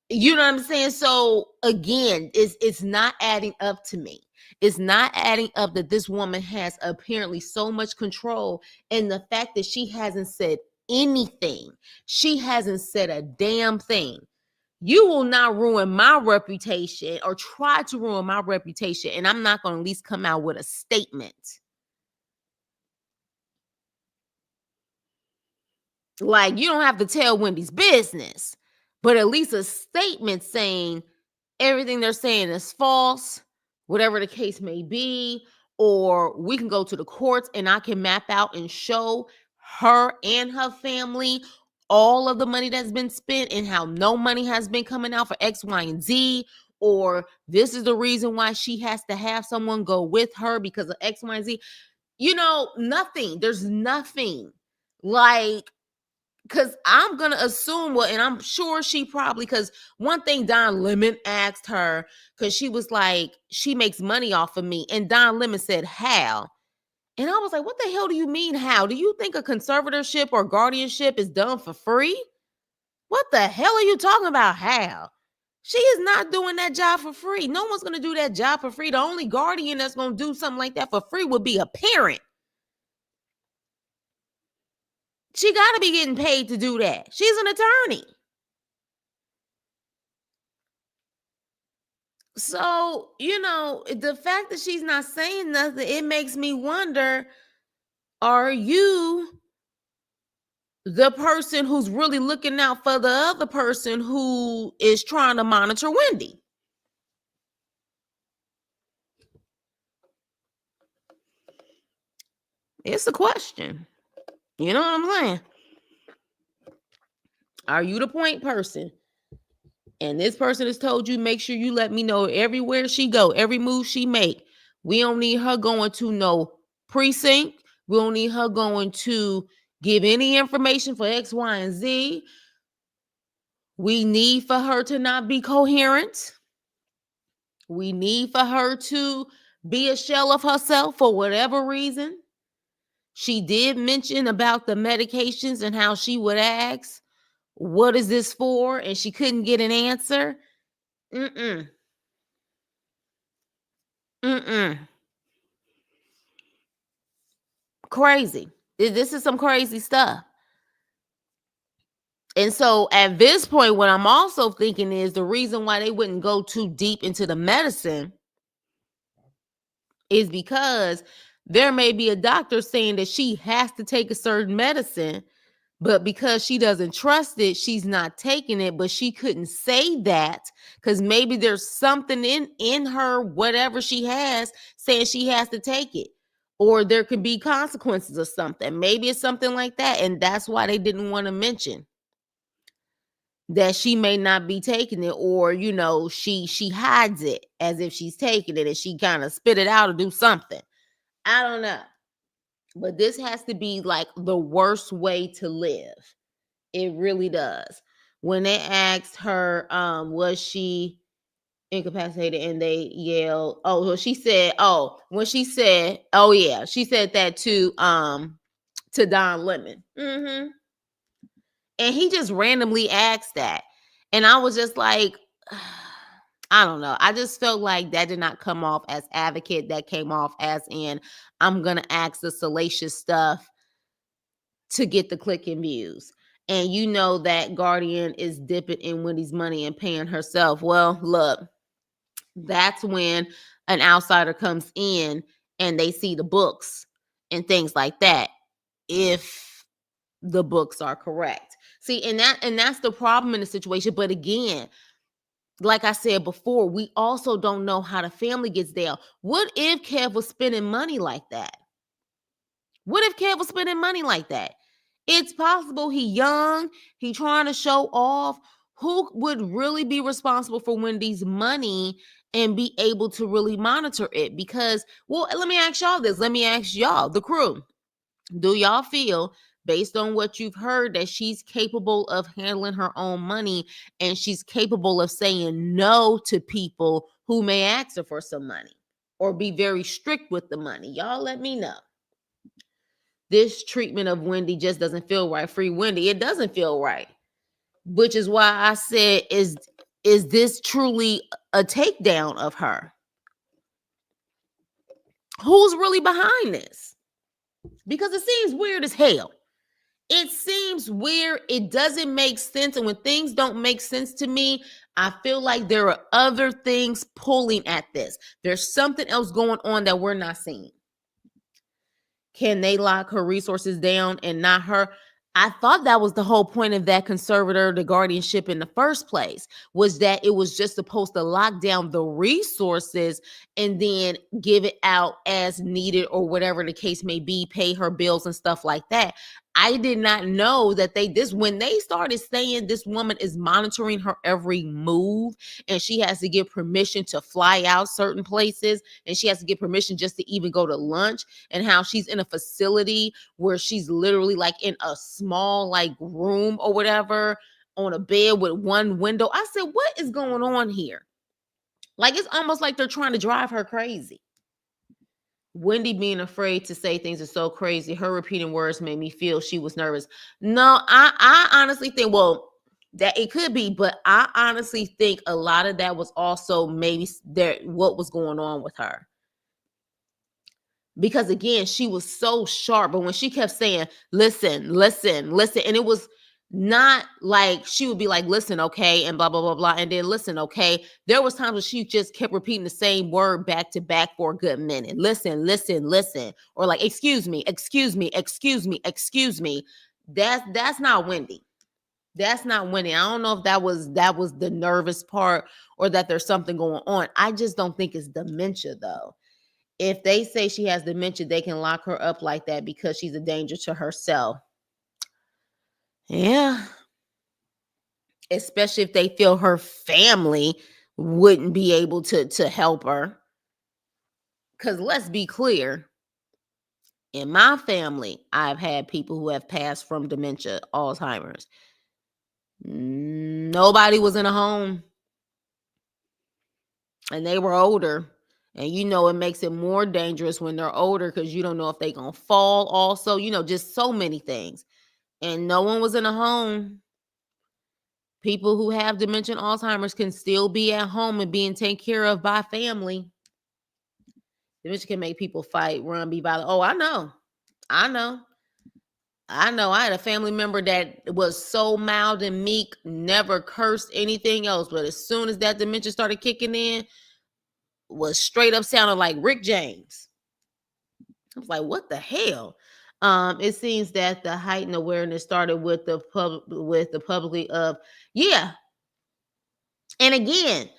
You know what I'm saying? So again, it's not adding up to me. It's not adding up that this woman has apparently so much control, and the fact that she hasn't said anything. She hasn't said a damn thing. You will not ruin my reputation or try to ruin my reputation, and I'm not going to at least come out with a statement. Like, you don't have to tell Wendy's business, but at least a statement saying everything they're saying is false, whatever the case may be, or we can go to the courts and I can map out and show her and her family all of the money that's been spent and how no money has been coming out for X, Y, and Z, or this is the reason why she has to have someone go with her because of X, Y, and Z. You know, nothing. There's nothing. Like, because I'm going to assume, well, and I'm sure she probably, because one thing Don Lemon asked her, because she was like, she makes money off of me. And Don Lemon said, how? And I was like, what the hell do you mean, how? Do you think a conservatorship or guardianship is done for free? What the hell are you talking about, how? She is not doing that job for free. No one's going to do that job for free. The only guardian that's going to do something like that for free would be a parent. She got to be getting paid to do that. She's an attorney. So, you know, the fact that she's not saying nothing, it makes me wonder, are you the person who's really looking out for the other person who is trying to monitor Wendy? It's a question. You know what I'm saying? Are you the point person? And this person has told you, make sure you let me know everywhere she go, every move she make. We don't need her going to no precinct. We don't need her going to give any information for X, Y, and Z. We need for her to not be coherent. We need for her to be a shell of herself for whatever reason. She did mention about the medications and how she would ask, what is this for? And she couldn't get an answer. Mm-mm. Mm-mm. Crazy. This is some crazy stuff. And so at this point, what I'm also thinking is the reason why they wouldn't go too deep into the medicine is because there may be a doctor saying that she has to take a certain medicine, but because she doesn't trust it, she's not taking it. But she couldn't say that because maybe there's something in her, whatever she has, saying she has to take it, or there could be consequences or something. Maybe it's something like that, and that's why they didn't want to mention that she may not be taking it, or you know, she hides it as if she's taking it and she kind of spit it out or do something. I don't know. But this has to be like the worst way to live. It really does. When they asked her, was she incapacitated, and they yelled, oh, well, she said, oh, when she said, oh yeah, she said that to Don Lemon. Mm-hmm. And he just randomly asked that. And I was just like, I don't know. I just felt like that did not come off as advocate. That came off as in, I'm going to ask the salacious stuff to get the click and views. And you know that Guardian is dipping in Wendy's money and paying herself. Well, look, that's when an outsider comes in and they see the books and things like that. If the books are correct. See, and that's the problem in the situation. But again, like I said before, we also don't know how the family gets down. What if Kev was spending money like that? What if Kev was spending money like that? It's possible he young, he trying to show off. Who would really be responsible for Wendy's money and be able to really monitor it? Because, well, let me ask y'all this. Let me ask y'all, the crew. Do y'all feel, based on what you've heard, that she's capable of handling her own money and she's capable of saying no to people who may ask her for some money or be very strict with the money? Y'all let me know. This treatment of Wendy just doesn't feel right. Free Wendy, it doesn't feel right. Which is why I said, is this truly a takedown of her? Who's really behind this? Because it seems weird as hell. It seems weird. It doesn't make sense. And when things don't make sense to me, I feel like there are other things pulling at this. There's something else going on that we're not seeing. Can they lock her resources down and not her? I thought that was the whole point of that conservator, the guardianship in the first place, was that it was just supposed to lock down the resources and then give it out as needed or whatever the case may be, pay her bills and stuff like that. I did not know that when they started saying this woman is monitoring her every move and she has to get permission to fly out certain places and she has to get permission just to even go to lunch, and how she's in a facility where she's literally like in a small like room or whatever on a bed with one window. I said, what is going on here? Like, it's almost like they're trying to drive her crazy. Wendy being afraid to say things is so crazy. Her repeating words made me feel she was nervous. No, I honestly think, well, that it could be, but I honestly think a lot of that was also maybe what was going on with her. Because again, she was so sharp, but when she kept saying, listen, listen, listen, and it was not like she would be like, listen, okay, and blah, blah, blah, blah, and then listen, okay. There was times when she just kept repeating the same word back to back for a good minute. Listen, listen, listen, or like, excuse me, excuse me, excuse me, excuse me. That's not Wendy. That's not Wendy. I don't know if that was the nervous part or that there's something going on. I just don't think it's dementia though. If they say she has dementia, they can lock her up like that because she's a danger to herself. Yeah. Especially if they feel her family wouldn't be able to help her. Because let's be clear, in my family, I've had people who have passed from dementia, Alzheimer's. Nobody was in a home. And they were older. And you know, it makes it more dangerous when they're older because you don't know if they're going to fall also. You know, just so many things. And no one was in a home. People who have dementia and Alzheimer's can still be at home and being taken care of by family. Dementia can make people fight, run, be violent. Oh, I know. I had a family member that was so mild and meek, never cursed anything else. But as soon as that dementia started kicking in, was straight up sounding like Rick James. I was like, what the hell? It seems that the heightened awareness started with the publicly of, yeah. And again,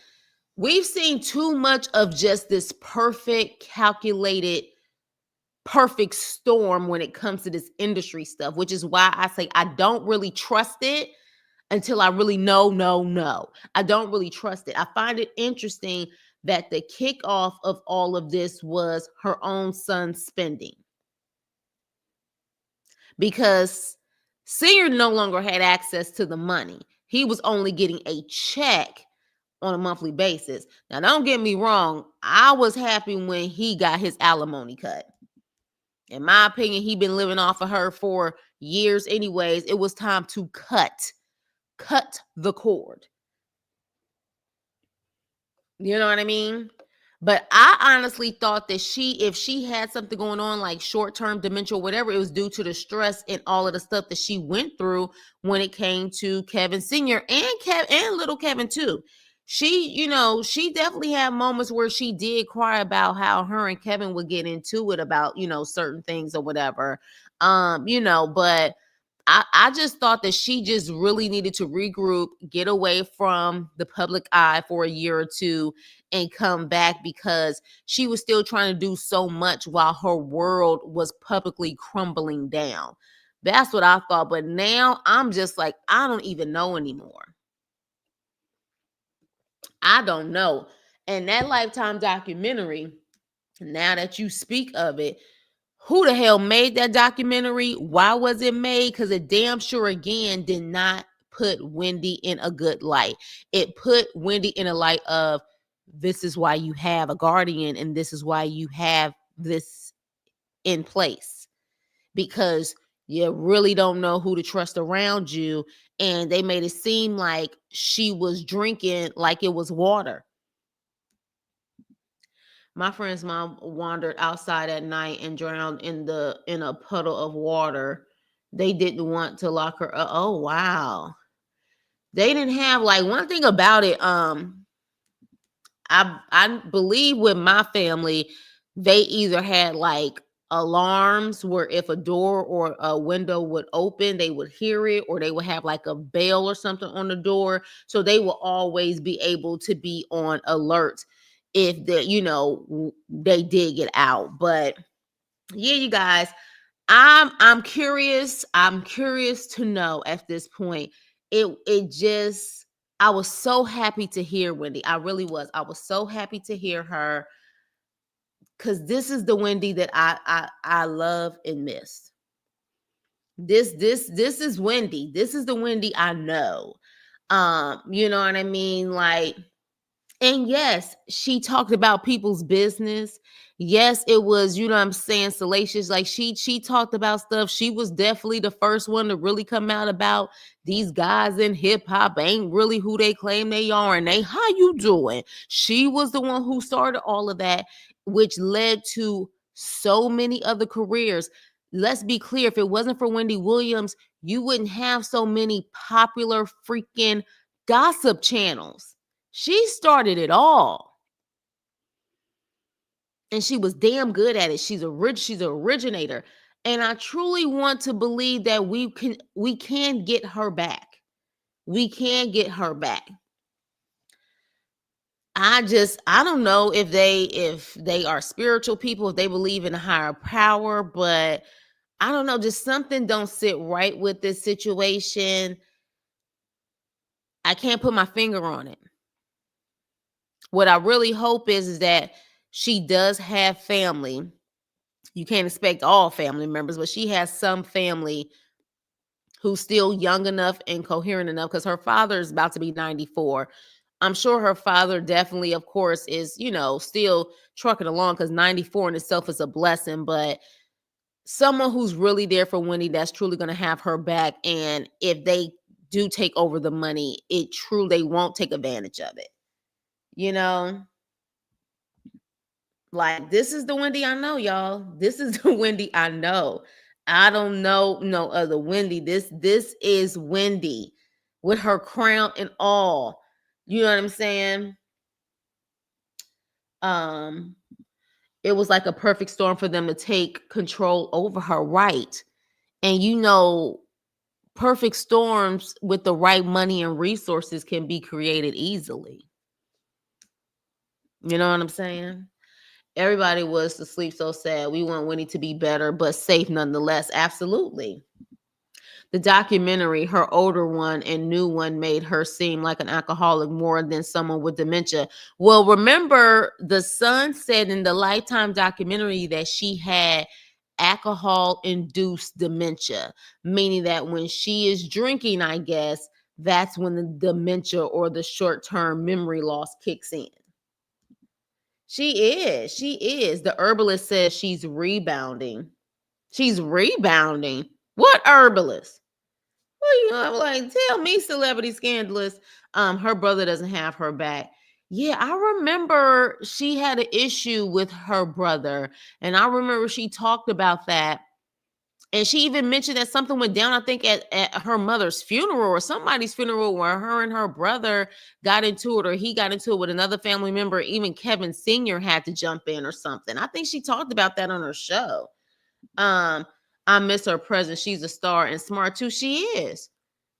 we've seen too much of just this perfect, calculated, perfect storm when it comes to this industry stuff, which is why I say I don't really trust it until I really know. I don't really trust it. I find it interesting that the kickoff of all of this was her own son's spending. Because Senior no longer had access to the money. He was only getting a check on a monthly basis. Now, don't get me wrong. I was happy when he got his alimony cut. In my opinion, he'd been living off of her for years anyways. It was time to cut the cord. You know what I mean? But I honestly thought that if she had something going on like short-term dementia or whatever, it was due to the stress and all of the stuff that she went through when it came to Kevin Sr. and little Kevin too. She definitely had moments where she did cry about how her and Kevin would get into it about, certain things or whatever. But I just thought that she just really needed to regroup, get away from the public eye for a year or two, and come back because she was still trying to do so much while her world was publicly crumbling down. That's what I thought. But now I'm just like, I don't even know anymore. I don't know. And that Lifetime documentary, now that you speak of it, who the hell made that documentary? Why was it made? Because it damn sure again did not put Wendy in a good light. It put Wendy in a light of, this is why you have a guardian and this is why you have this in place, because you really don't know who to trust around you. And they made it seem like she was drinking like it was water. My friend's mom wandered outside at night and drowned in a puddle of water. They didn't want to lock her up. Oh wow. They didn't have, like, one thing about it, I believe with my family, they either had like alarms where if a door or a window would open, they would hear it, or they would have like a bell or something on the door. So they will always be able to be on alert if they did get out. But yeah, you guys, I'm curious. I'm curious to know at this point. It just, I was so happy to hear Wendy. I really was. I was so happy to hear her, because this is the Wendy that I love and miss. This is Wendy. This is the Wendy I know. You know what I mean? Like, and yes, she talked about people's business. Yes, it was, you know what I'm saying, salacious. Like, she talked about stuff. She was definitely the first one to really come out about these guys in hip hop ain't really who they claim they are, and they, how you doing? She was the one who started all of that, which led to so many other careers. Let's be clear, if it wasn't for Wendy Williams, you wouldn't have so many popular freaking gossip channels. She started it all. And she was damn good at it. She's an originator. And I truly want to believe that we can get her back. We can get her back. I don't know if they are spiritual people, if they believe in a higher power, but I don't know, just something don't sit right with this situation. I can't put my finger on it. What I really hope is that she does have family. You can't expect all family members, but she has some family who's still young enough and coherent enough, because her father is about to be 94. I'm sure her father definitely, of course, is, still trucking along, because 94 in itself is a blessing, but someone who's really there for Wendy, that's truly going to have her back. And if they do take over the money, they won't take advantage of it. You know? Like, this is the Wendy I know, y'all. This is the Wendy I know. I don't know no other Wendy. This is Wendy with her crown and all. You know what I'm saying? Um, it was like a perfect storm for them to take control over her, right? And perfect storms with the right money and resources can be created easily. You know what I'm saying? Everybody was to sleep so sad. We want Winnie to be better, but safe nonetheless. Absolutely. The documentary, her older one and new one, made her seem like an alcoholic more than someone with dementia. Well, remember, the son said in the Lifetime documentary that she had alcohol induced dementia, meaning that when she is drinking, I guess, that's when the dementia or the short term memory loss kicks in. She is. She is. The herbalist says she's rebounding. She's rebounding. What herbalist? Well, I'm like, tell me, celebrity scandalous. Her brother doesn't have her back. Yeah, I remember she had an issue with her brother, and I remember she talked about that. And she even mentioned that something went down, I think, at her mother's funeral or somebody's funeral where her and her brother got into it, or he got into it with another family member. Even Kevin Sr. had to jump in or something. I think she talked about that on her show. Um, I miss her presence. She's a star and smart too. She is.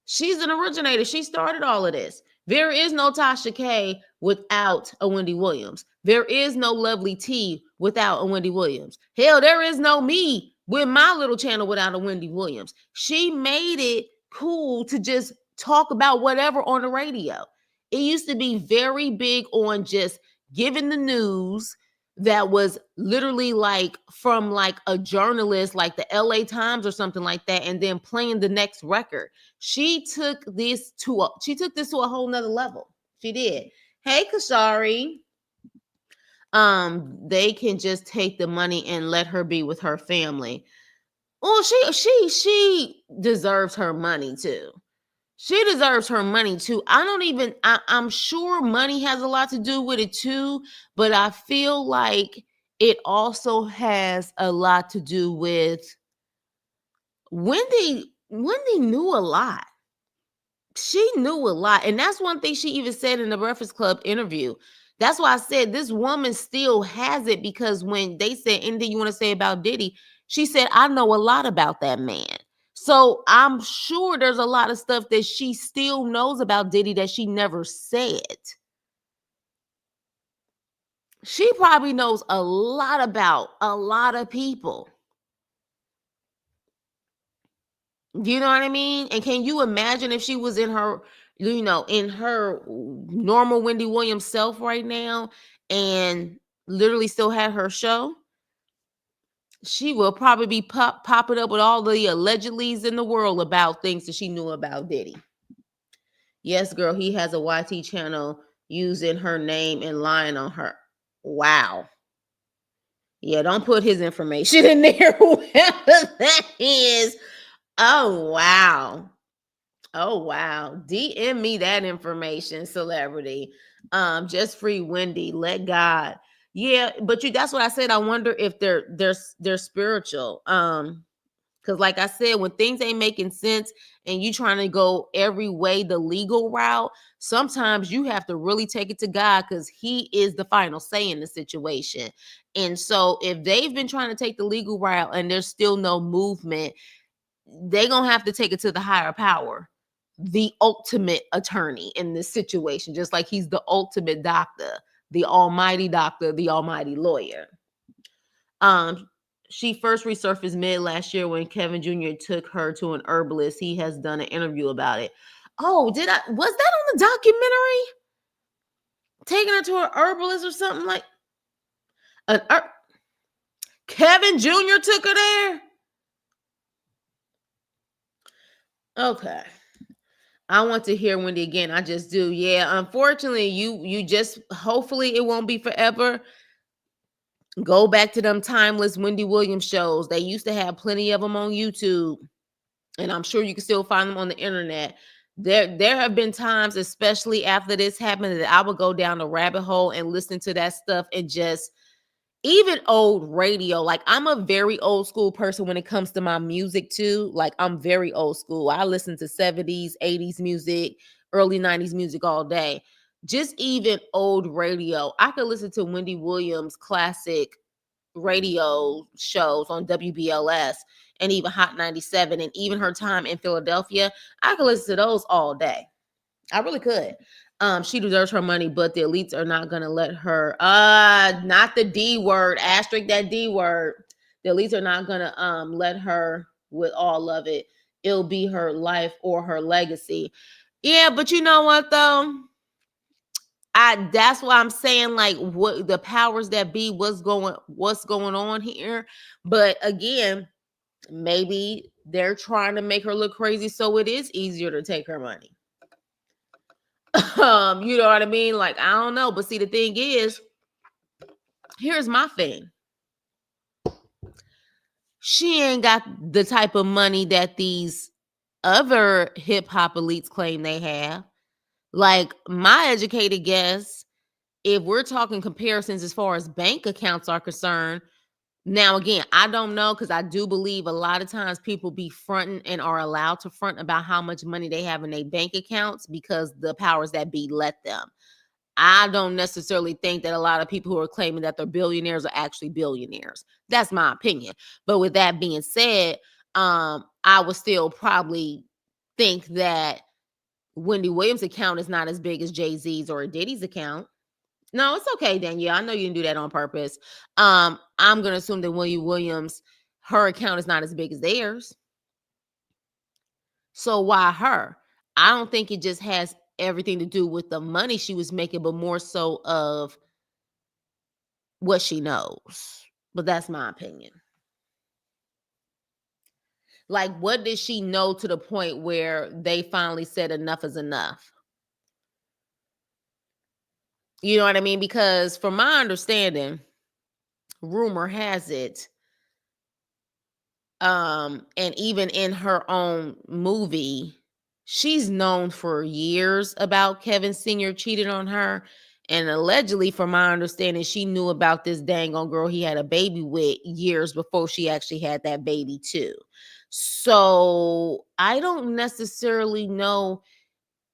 She's an originator. She started all of this. There is no Tasha K without a Wendy Williams. There is no Lovely T without a Wendy Williams. Hell, there is no me with my little channel without a Wendy Williams. She made it cool to just talk about whatever on the radio. It used to be very big on just giving the news that was literally like from like a journalist like the LA Times or something like that, and then playing the next record. She took this to a whole nother level. She did. Hey, Kashari. They can just take the money and let her be with her family. Well, she deserves her money too. She deserves her money too. I'm sure money has a lot to do with it too, but I feel like it also has a lot to do with Wendy. Wendy knew a lot. She knew a lot. And that's one thing she even said in the Breakfast Club interview. That's why I said this woman still has it, because when they said, anything you want to say about Diddy, she said, I know a lot about that man. So I'm sure there's a lot of stuff that she still knows about Diddy that she never said. She probably knows a lot about a lot of people. You know what I mean? And can you imagine if she was in her, in her normal Wendy Williams self right now and literally still had her show? She will probably be popping up with all the allegedlys in the world about things that she knew about Diddy. Yes, girl, he has a YT channel using her name and lying on her. Wow. Yeah, don't put his information in there, whoever that is. Oh, wow. Oh wow. DM me that information, celebrity. Just free Wendy. Let God. Yeah, but that's what I said. I wonder if they're spiritual. Because like I said, when things ain't making sense and you trying to go every way the legal route, sometimes you have to really take it to God, because He is the final say in the situation. And so if they've been trying to take the legal route and there's still no movement, they're gonna have to take it to the higher power, the ultimate attorney in this situation, just like he's the ultimate doctor, the almighty doctor, the almighty lawyer. She first resurfaced mid last year when Kevin Jr. took her to an herbalist. He has done an interview about it. Oh, was that on the documentary? Taking her to an herbalist or something like an Kevin Jr. took her there? Okay. I want to hear Wendy again. I just do. Yeah. Unfortunately, you just, hopefully it won't be forever. Go back to them timeless Wendy Williams shows. They used to have plenty of them on YouTube, and I'm sure you can still find them on the internet. There have been times, especially after this happened, that I would go down the rabbit hole and listen to that stuff, and just even old radio. Like, I'm a very old school person when it comes to my music too. Like, I'm very old school. I listen to 70s, 80s music, early 90s music all day. Just even old radio. I could listen to Wendy Williams classic radio shows on WBLS and even Hot 97, and even her time in Philadelphia. I could listen to those all day. I really could. She deserves her money, but the elites are not gonna let her. Not the D word. Asterisk that D word. The elites are not gonna let her with all of it. It'll be her life or her legacy. Yeah, but you know what though? That's why I'm saying, like, what the powers that be, what's going on here. But again, maybe they're trying to make her look crazy so it is easier to take her money. You know what I mean? Like, I don't know. But see, the thing is, here's my thing. She ain't got the type of money that these other hip hop elites claim they have. Like, my educated guess, if we're talking comparisons as far as bank accounts are concerned, now again, I don't know, because I do believe a lot of times people be fronting and are allowed to front about how much money they have in their bank accounts because the powers that be let them. I don't necessarily think that a lot of people who are claiming that they're billionaires are actually billionaires. That's my opinion. But with that being said, I would still probably think that Wendy Williams' account is not as big as Jay-Z's or Diddy's account. No, it's okay, Danielle. I know you didn't do that on purpose. I'm gonna assume that Wendy Williams, her account is not as big as theirs. So why her? I don't think it just has everything to do with the money she was making, but more so of what she knows. But that's my opinion. Like, what did she know to the point where they finally said enough is enough? You know what I mean? Because from my understanding, rumor has it, and even in her own movie, she's known for years about Kevin Sr. cheated on her. And allegedly, from my understanding, she knew about this dang on girl he had a baby with years before she actually had that baby too. So I don't necessarily know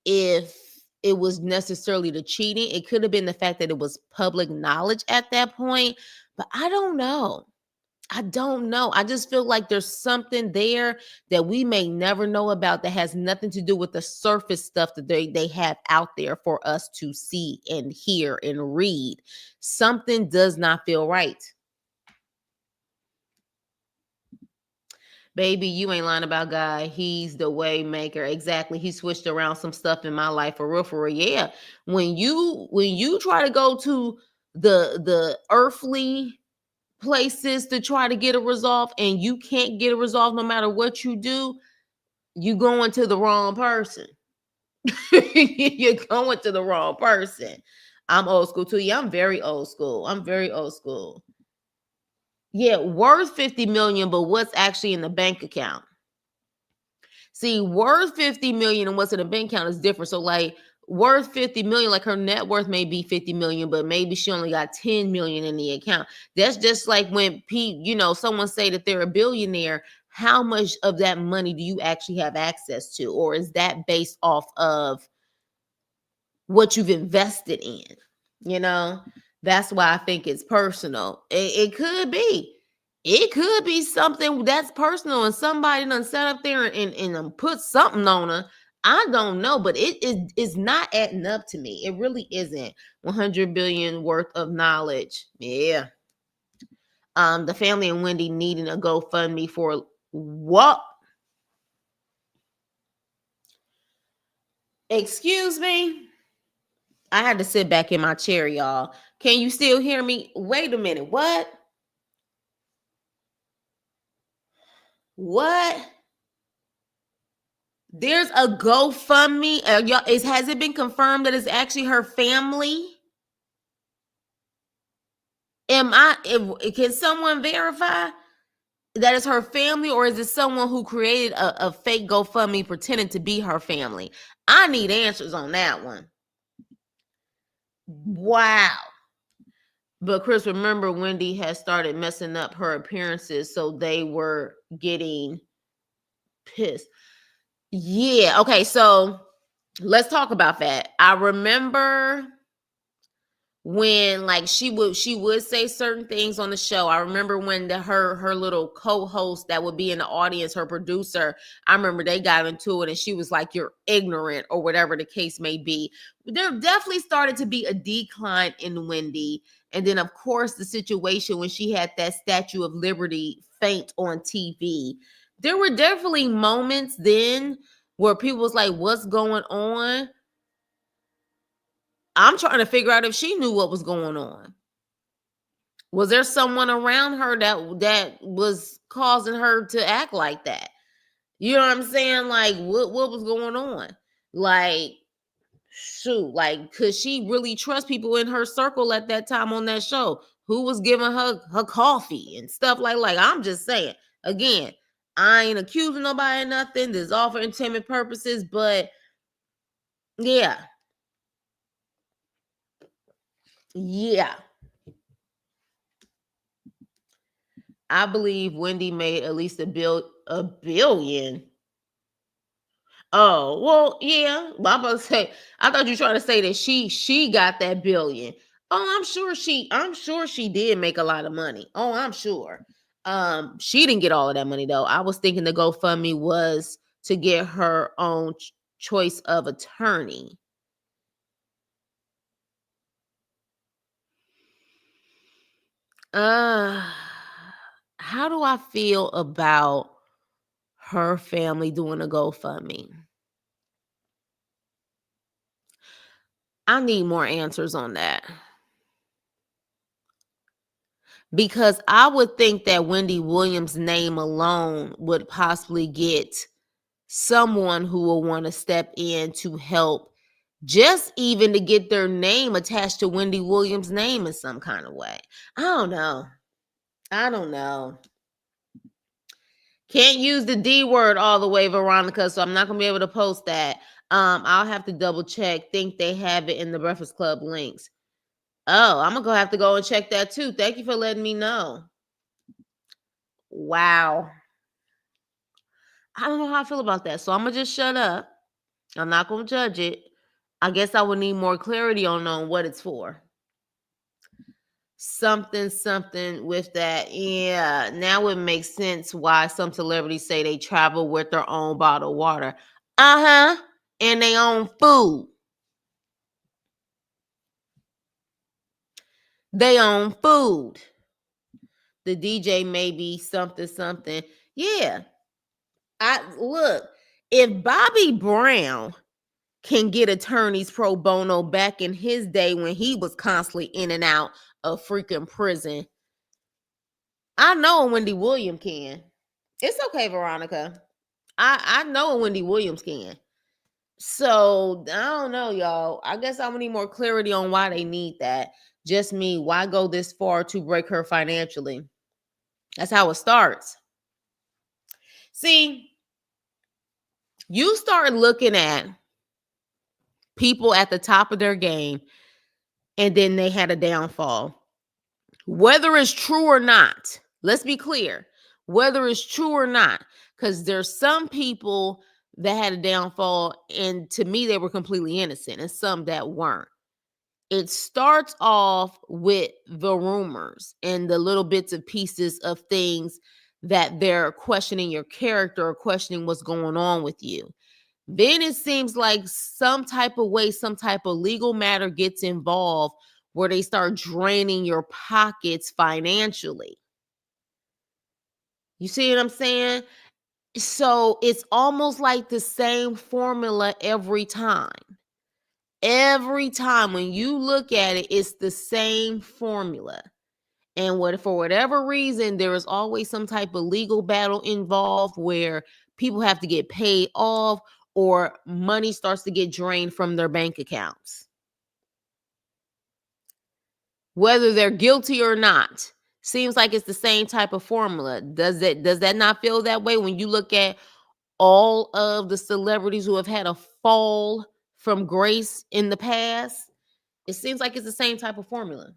if it was necessarily the cheating. It could have been the fact that it was public knowledge at that point, but I don't know. I don't know. I just feel like there's something there that we may never know about that has nothing to do with the surface stuff that they have out there for us to see and hear and read. Something does not feel right. Baby, you ain't lying about God. He's the way maker. Exactly. He switched around some stuff in my life for real, for real. Yeah. When you try to go to the earthly places to try to get it resolved and you can't get it resolved no matter what you do, you going to the wrong person. You're going to the wrong person. I'm old school too. Yeah, I'm very old school. I'm very old school. Yeah, worth 50 million, but what's actually in the bank account? See, worth 50 million and what's in the bank account is different. So like worth 50 million, like her net worth may be 50 million, but maybe she only got 10 million in the account. That's just like when someone say that they're a billionaire, how much of that money do you actually have access to? Or is that based off of what you've invested in? You know, that's why I think it's personal. It could be. It could be something that's personal and somebody done sat up there and put something on her. I don't know, but it is not adding up to me. It really isn't. 100 billion worth of knowledge. Yeah. The family and Wendy needing a GoFundMe for what? Excuse me? I had to sit back in my chair, y'all. Can you still hear me? Wait a minute. What? What? There's a GoFundMe. Has it been confirmed that it's actually her family? Can someone verify that it's her family, or is it someone who created a fake GoFundMe pretending to be her family? I need answers on that one. Wow. But Chris, remember Wendy has started messing up her appearances, so they were getting pissed. Yeah. Okay. So let's talk about that. I remember when like she would say certain things on the show. I remember when her little co-host that would be in the audience, her producer, I remember they got into it and she was like, "You're ignorant," or whatever the case may be. There definitely started to be a decline in Wendy. And then of course the situation when she had that Statue of Liberty faint on TV. There were definitely moments then where people was like, "What's going on?" I'm trying to figure out if she knew what was going on. Was there someone around her that was causing her to act like that? You know what I'm saying? Like what was going on? Like shoot, like could she really trust people in her circle at that time on that show? Who was giving her coffee and stuff like I'm just saying. Again, I ain't accusing nobody of nothing. This is all for entertainment purposes, but yeah. Yeah. I believe Wendy made at least a billion. Oh, well, yeah. Well, I'm about to say, I thought you were trying to say that she got that billion. Oh, I'm sure she did make a lot of money. Oh, I'm sure. She didn't get all of that money though. I was thinking the GoFundMe was to get her own choice of attorney. Uh how do I feel about her family doing a GoFundMe? I need more answers on that. Because I would think that Wendy Williams' name alone would possibly get someone who will want to step in to help, just even to get their name attached to Wendy Williams' name in some kind of way. I don't know. I don't know. Can't use the D word all the way, Veronica, so I'm not gonna be able to post that. I'll have to double check. Think they have it in the Breakfast Club links. Oh, I'm gonna have to go and check that too. Thank you for letting me know. Wow. I don't know how I feel about that. So I'm gonna just shut up. I'm not gonna judge it. I guess I would need more clarity on what it's for. Something with that. Yeah. Now it makes sense why some celebrities say they travel with their own bottled water. Uh-huh. And they own food. They own food. The DJ may be something. Yeah. I look, if Bobby Brown can get attorneys pro bono back in his day when he was constantly in and out of freaking prison, I know Wendy Williams can. It's okay, Veronica. I know Wendy Williams can. So I don't know, y'all. I guess I'm gonna need more clarity on why they need that. Just me, why go this far to break her financially? That's how it starts. See, you start looking at people at the top of their game, and then they had a downfall. Whether it's true or not, let's be clear, whether it's true or not, because there's some people that had a downfall, and to me, they were completely innocent, and some that weren't. It starts off with the rumors and the little bits and pieces of things that they're questioning your character or questioning what's going on with you. Then it seems like some type of way, some type of legal matter gets involved where they start draining your pockets financially. You see what I'm saying? So it's almost like the same formula every time. Every time when you look at it, it's the same formula. And for whatever reason, there is always some type of legal battle involved where people have to get paid off or money starts to get drained from their bank accounts. Whether they're guilty or not, seems like it's the same type of formula. Does that not feel that way when you look at all of the celebrities who have had a fall from grace in the past? It seems like it's the same type of formula.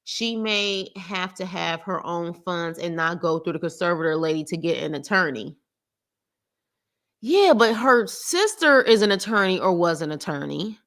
She may have to have her own funds and not go through the conservator lady to get an attorney. Yeah, but her sister is an attorney or was an attorney.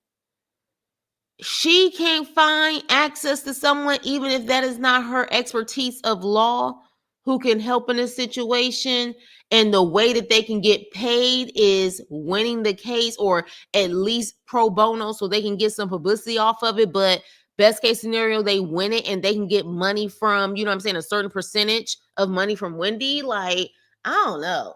She can't find access to someone, even if that is not her expertise of law, who can help in this situation. And the way that they can get paid is winning the case or at least pro bono so they can get some publicity off of it. But best case scenario, they win it and they can get money from, you know what I'm saying, a certain percentage of money from Wendy. Like, I don't know.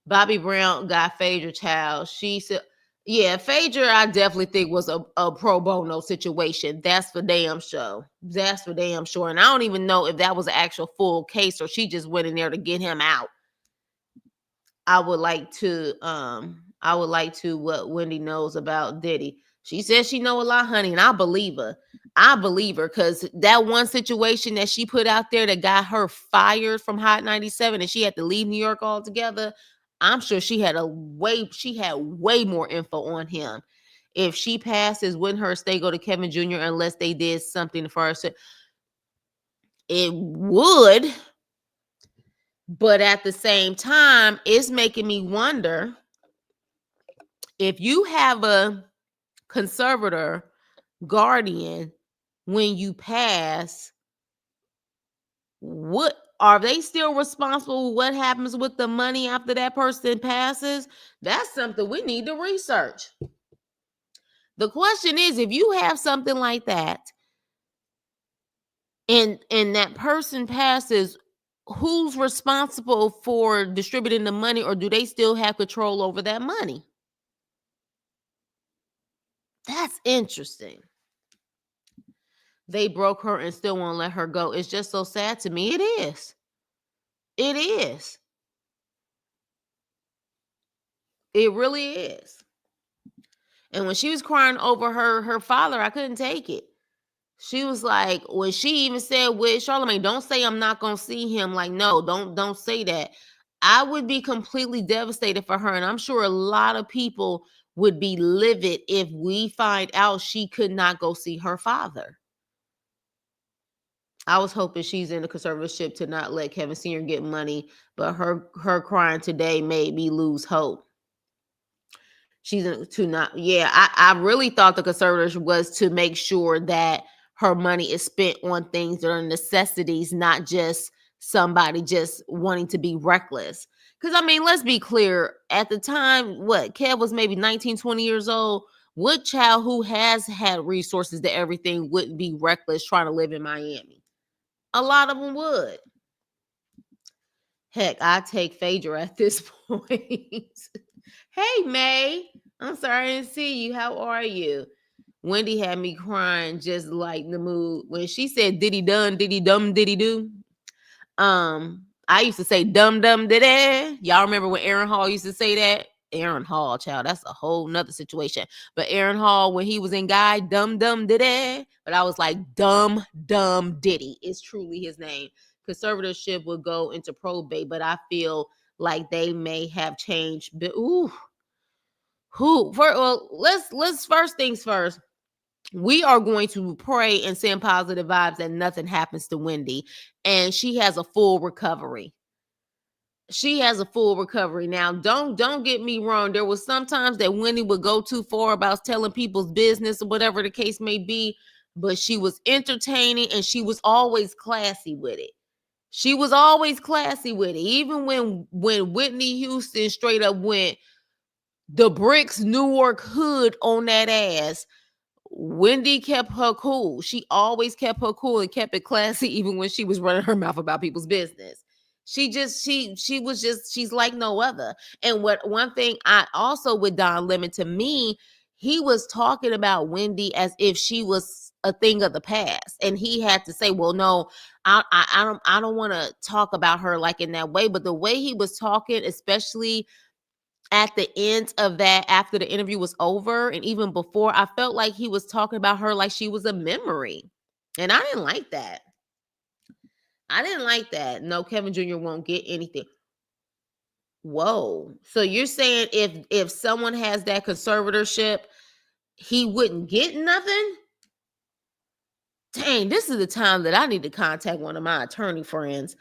Bobby Brown got Phaedra Child. She said, yeah, Phaedra, I definitely think was a pro bono situation. That's for damn sure. That's for damn sure. And I don't even know if that was an actual full case or she just went in there to get him out. I would like to what Wendy knows about Diddy. She says she know a lot, honey, and I believe her. I believe her because that one situation that she put out there that got her fired from Hot 97 and she had to leave New York altogether. I'm sure she had way more info on him. If she passes, wouldn't her estate go to Kevin Jr. unless they did something for her? It would, but at the same time, it's making me wonder if you have a conservator guardian when you pass, what are they still responsible? What happens with the money after that person passes? That's something we need to research. The question is, if you have something like that and that person passes, who's responsible for distributing the money, or do they still have control over that money? That's interesting. They broke her and still won't let her go. It's just so sad to me. It is. It is. It really is. And when she was crying over her father, I couldn't take it. She was like, when she even said with Charlamagne, don't say I'm not gonna see him. Like, no, don't say that. I would be completely devastated for her. And I'm sure a lot of people would be livid if we find out she could not go see her father. I was hoping she's in the conservatorship to not let Kevin Sr. get money, but her crying today made me lose hope. She's to not, yeah. I really thought the conservatorship was to make sure that her money is spent on things that are necessities, not just somebody just wanting to be reckless. Because I mean, let's be clear. At the time, what Kev was maybe 19, 20 years old. What child who has had resources to everything wouldn't be reckless trying to live in Miami? A lot of them would. Heck, I take Phaedra at this point. Hey, May. I'm sorry I didn't see you. How are you? Wendy had me crying just like the mood when she said diddy done, diddy dum, diddy do. I used to say dum dum diddy. Y'all remember when Aaron Hall used to say that? Aaron Hall, child, that's a whole nother situation. But Aaron Hall, when he was in Guy, dum dum diddy. But I was like, dumb diddy is truly his name. Conservatorship would go into probate, but I feel like they may have changed. But let's first things first. We are going to pray and send positive vibes that nothing happens to Wendy, and she has a full recovery. She has a full recovery. Now, don't get me wrong. There was sometimes that Wendy would go too far about telling people's business or whatever the case may be, but she was entertaining and she was always classy with it. She was always classy with it. Even when Whitney Houston straight up went the bricks Newark hood on that ass, Wendy kept her cool. She always kept her cool and kept it classy, even when she was running her mouth about people's business. She's like no other. And one thing I also with Don Lemon, to me, he was talking about Wendy as if she was a thing of the past, and he had to say, well, no, I don't want to talk about her like in that way. But the way he was talking, especially at the end of that, after the interview was over, and even before, I felt like he was talking about her like she was a memory. And I didn't like that. I didn't like that. No, Kevin Jr. won't get anything. Whoa. So you're saying if someone has that conservatorship, he wouldn't get nothing? Dang, this is the time that I need to contact one of my attorney friends.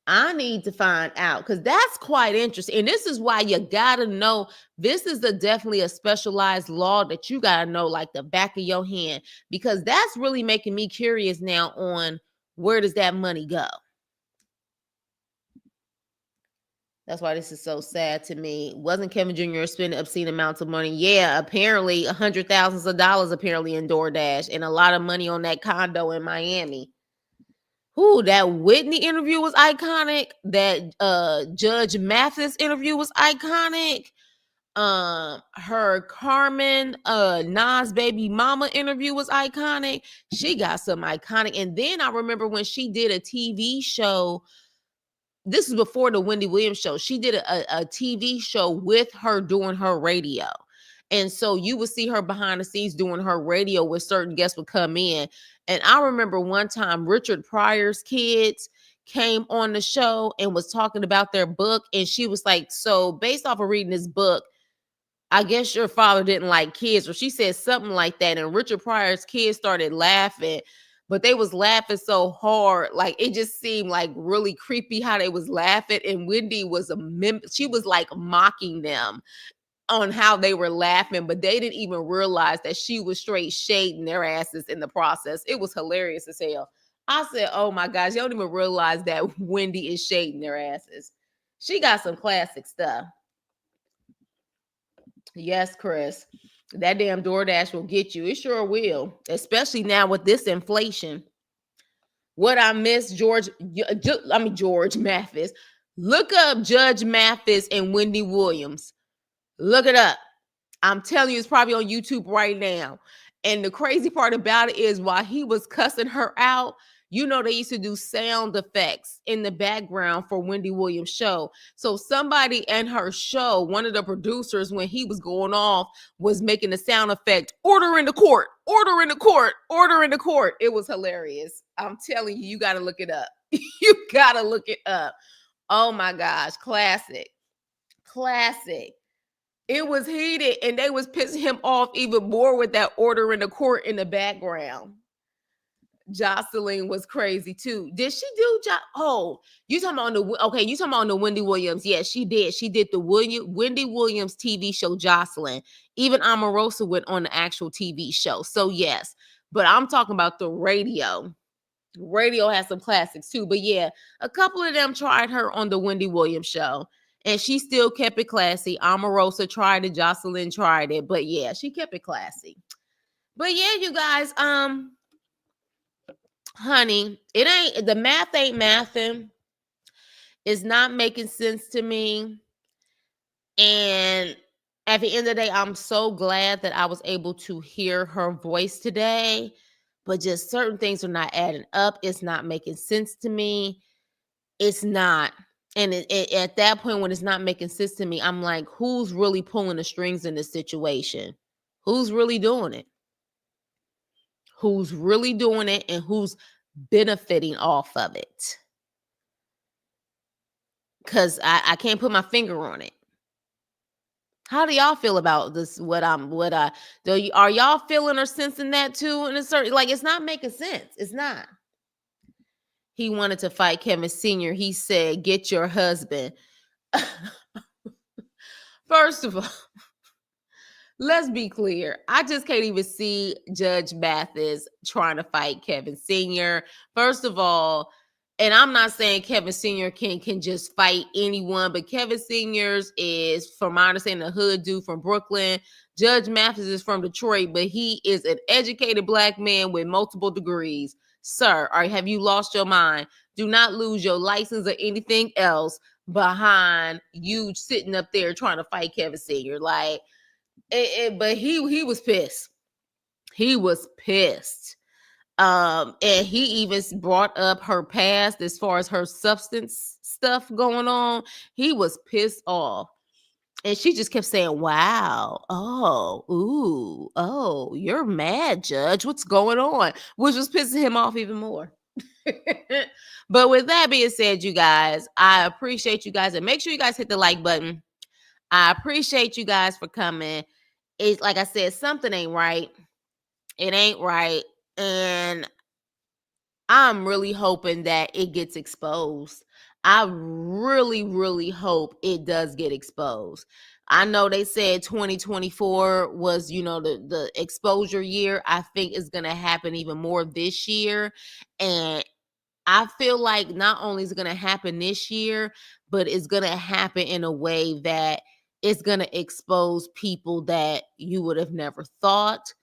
I need to find out, because that's quite interesting. And this is why you gotta know, this is definitely a specialized law that you gotta know like the back of your hand, because that's really making me curious now on where does that money go. That's why this is so sad to me. Wasn't Kevin Jr. spending obscene amounts of money? Yeah, apparently $100,000 apparently in DoorDash, and a lot of money on that condo in Miami. Ooh, that Whitney interview was iconic. That Judge Mathis interview was iconic. Her Carmen Nas baby mama interview was iconic. She got some iconic. And then I remember when she did a TV show. This is before the Wendy Williams show. She did a TV show with her doing her radio. And so you would see her behind the scenes doing her radio where certain guests would come in. And I remember one time Richard Pryor's kids came on the show and was talking about their book. And she was like, so based off of reading this book, I guess your father didn't like kids, or she said something like that. And Richard Pryor's kids started laughing, but they was laughing so hard, like it just seemed like really creepy how they was laughing. And Wendy was she was like mocking them on how they were laughing, but they didn't even realize that she was straight shading their asses in the process. It was hilarious as hell. I said, oh my gosh, you don't even realize that Wendy is shading their asses. She got some classic stuff. Yes, Chris. That damn DoorDash will get you. It sure will, especially now with this inflation. What I miss, George Mathis. Look up Judge Mathis and Wendy Williams. Look it up. I'm telling you, it's probably on YouTube right now. And the crazy part about it is while he was cussing her out, you know, they used to do sound effects in the background for Wendy Williams' show. So somebody in her show, one of the producers, when he was going off, was making the sound effect, order in the court, order in the court, order in the court. It was hilarious. I'm telling you, you got to look it up. You got to look it up. Oh my gosh. Classic. Classic. It was heated, and they was pissing him off even more with that order in the court in the background. Jocelyn was crazy too. Did she do? Oh, you talking about you talking about the Wendy Williams? Yes, she did. She did the Wendy Williams TV show Jocelyn. Even Omarosa went on the actual TV show. So yes, but I'm talking about the radio. Radio has some classics too. But yeah, a couple of them tried her on the Wendy Williams show. And she still kept it classy. Omarosa tried it. Jocelyn tried it. But yeah, she kept it classy. But yeah, you guys, honey, the math ain't mathing. It's not making sense to me. And at the end of the day, I'm so glad that I was able to hear her voice today. But just certain things are not adding up. It's not making sense to me. It's not. And at that point, when it's not making sense to me, I'm like, who's really pulling the strings in this situation? Who's really doing it? Who's really doing it, and who's benefiting off of it? Because I can't put my finger on it. How do y'all feel about this? Are y'all feeling or sensing that too? And it's certain, like, it's not making sense. It's not. He wanted to fight Kevin Sr. He said, get your husband. First of all, let's be clear. I just can't even see Judge Mathis trying to fight Kevin Sr. First of all, and I'm not saying Kevin Sr. can just fight anyone, but Kevin Sr.'s is, from my understanding, a hood dude from Brooklyn. Judge Mathis is from Detroit, but he is an educated Black man with multiple degrees. Sir, have you lost your mind? Do not lose your license or anything else behind you sitting up there trying to fight Kevin Sr. Like, but he was pissed. He was pissed. And he even brought up her past as far as her substance stuff going on. He was pissed off. And she just kept saying, wow, oh, ooh, oh, you're mad, Judge. What's going on? Which was pissing him off even more. But with that being said, you guys, I appreciate you guys. And make sure you guys hit the like button. I appreciate you guys for coming. It's like I said, something ain't right. It ain't right. And I'm really hoping that it gets exposed. I really, really hope it does get exposed. I know they said 2024 was, the exposure year. I think it's going to happen even more this year. And I feel like not only is it going to happen this year, but it's going to happen in a way that it's going to expose people that you would have never thought.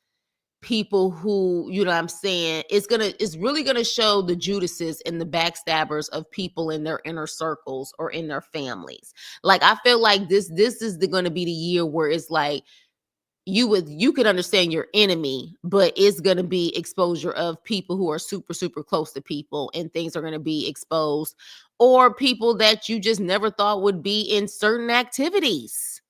People who, I'm saying, it's really gonna show the Judases and the backstabbers of people in their inner circles or in their families. Like, I feel like this is gonna be the year where it's like you could understand your enemy, but it's gonna be exposure of people who are super, super close to people, and things are gonna be exposed, or people that you just never thought would be in certain activities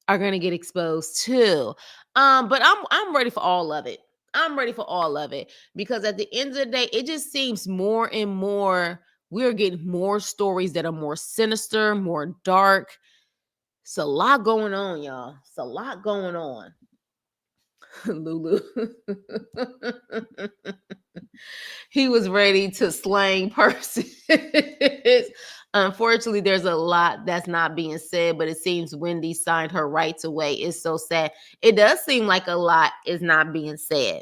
are gonna get exposed too. But I'm ready for all of it. I'm ready for all of it, because at the end of the day, it just seems more and more we're getting more stories that are more sinister, more dark, It's a lot going on, y'all. It's a lot going on. Lulu. He was ready to slang purses. Unfortunately, there's a lot that's not being said, but it seems Wendy signed her rights away. It's so sad. It does seem like a lot is not being said.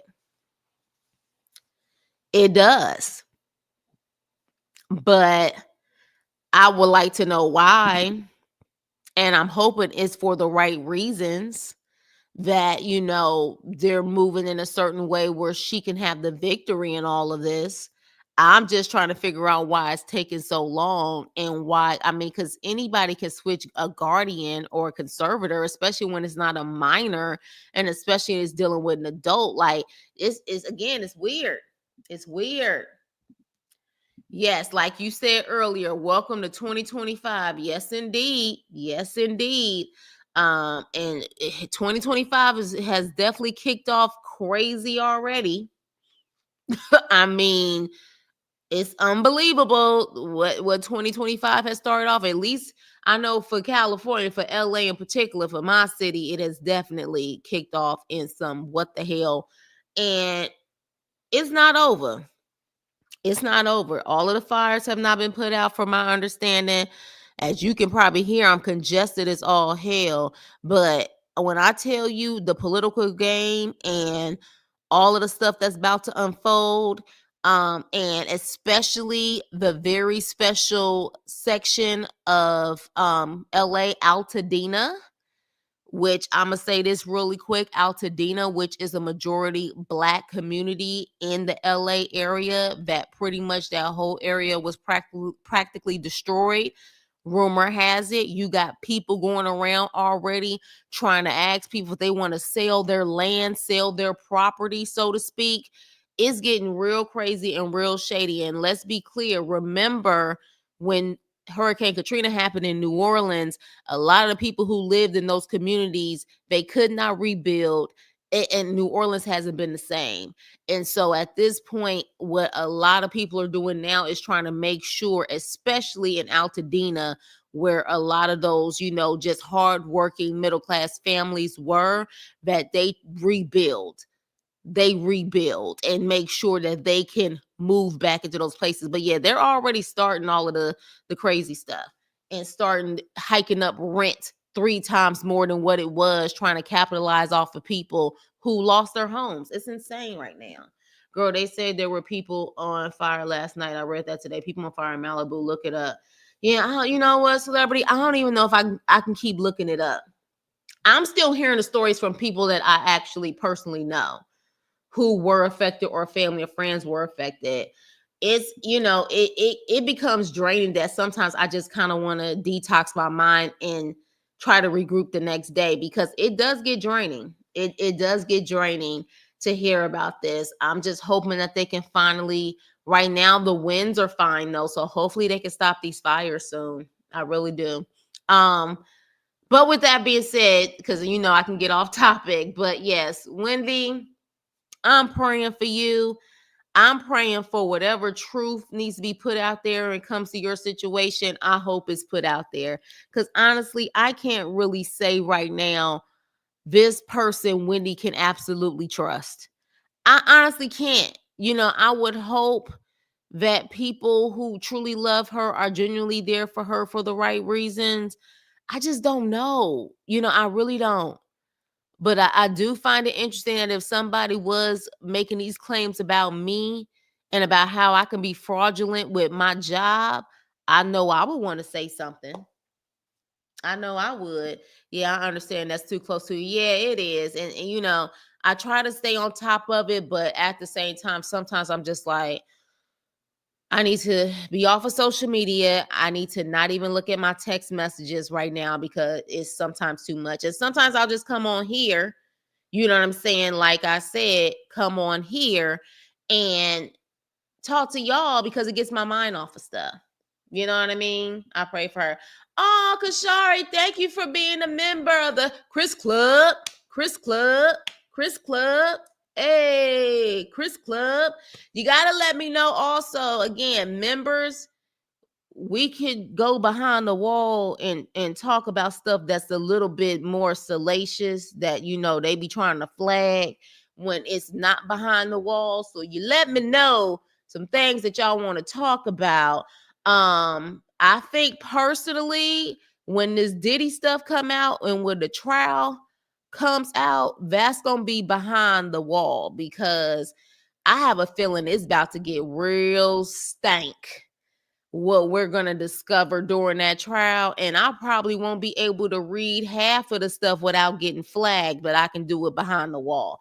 It does. But I would like to know why. And I'm hoping it's for the right reasons, that, they're moving in a certain way where she can have the victory in all of this. I'm just trying to figure out why it's taking so long, and why, because anybody can switch a guardian or a conservator, especially when it's not a minor, and especially it's dealing with an adult. Like, it's weird. It's weird. Yes, like you said earlier, welcome to 2025. Yes, indeed. Yes, indeed. And 2025 has definitely kicked off crazy already. I mean, it's unbelievable what 2025 has started off. At least I know for California, for LA in particular, for my city, it has definitely kicked off in some what the hell. And it's not over. It's not over. All of the fires have not been put out, from my understanding. As you can probably hear, I'm congested as all hell. But when I tell you the political game and all of the stuff that's about to unfold, and especially the very special section of LA, Altadena, which I'm going to say this really quick. Altadena, which is a majority Black community in the LA area, that pretty much that whole area was practically destroyed. Rumor has it, you got people going around already trying to ask people if they want to sell their land, sell their property, so to speak. It's getting real crazy and real shady. And let's be clear, remember when Hurricane Katrina happened in New Orleans, a lot of the people who lived in those communities, they could not rebuild, and New Orleans hasn't been the same. And so at this point, what a lot of people are doing now is trying to make sure, especially in Altadena, where a lot of those, just hardworking middle class families were, that they rebuild. They rebuild and make sure that they can move back into those places. But yeah, they're already starting all of the crazy stuff, and starting hiking up rent 3 times more than what it was, trying to capitalize off of people who lost their homes. It's insane right now. Girl, they said there were people on fire last night. I read that today. People on fire in Malibu. Look it up. Yeah, you know what, celebrity? I don't even know if I can keep looking it up. I'm still hearing the stories from people that I actually personally know, who were affected, or family or friends were affected. It's, it becomes draining, that sometimes I just kind of want to detox my mind and try to regroup the next day, because it does get draining. It does get draining to hear about this. I'm just hoping that they can finally, right now the winds are fine though, so hopefully they can stop these fires soon. I really do. But with that being said, because I can get off topic, but yes, Wendy, I'm praying for you. I'm praying for whatever truth needs to be put out there when it comes to your situation. I hope it's put out there. Because honestly, I can't really say right now, this person Wendy can absolutely trust. I honestly can't. I would hope that people who truly love her are genuinely there for her for the right reasons. I just don't know. I really don't. But I do find it interesting that if somebody was making these claims about me and about how I can be fraudulent with my job, I know I would want to say something. I know I would. Yeah, I understand that's too close to you. Yeah, it is. And I try to stay on top of it, but at the same time, sometimes I'm just like, I need to be off of social media. I need to not even look at my text messages right now, because it's sometimes too much. And sometimes I'll just come on here. You know what I'm saying? Like I said, come on here and talk to y'all, because it gets my mind off of stuff. You know what I mean? I pray for her. Oh, Kashari, thank you for being a member of the Chris Club. Chris Club. Chris Club. Hey, Chris Club. You got to let me know also. Again, members, we could go behind the wall and talk about stuff that's a little bit more salacious that they be trying to flag when it's not behind the wall. So you let me know some things that y'all want to talk about. I think personally, when this Diddy stuff come out and when the trial comes out, that's gonna be behind the wall, because I have a feeling it's about to get real stank what we're going to discover during that trial. And I probably won't be able to read half of the stuff without getting flagged, but I can do it behind the wall.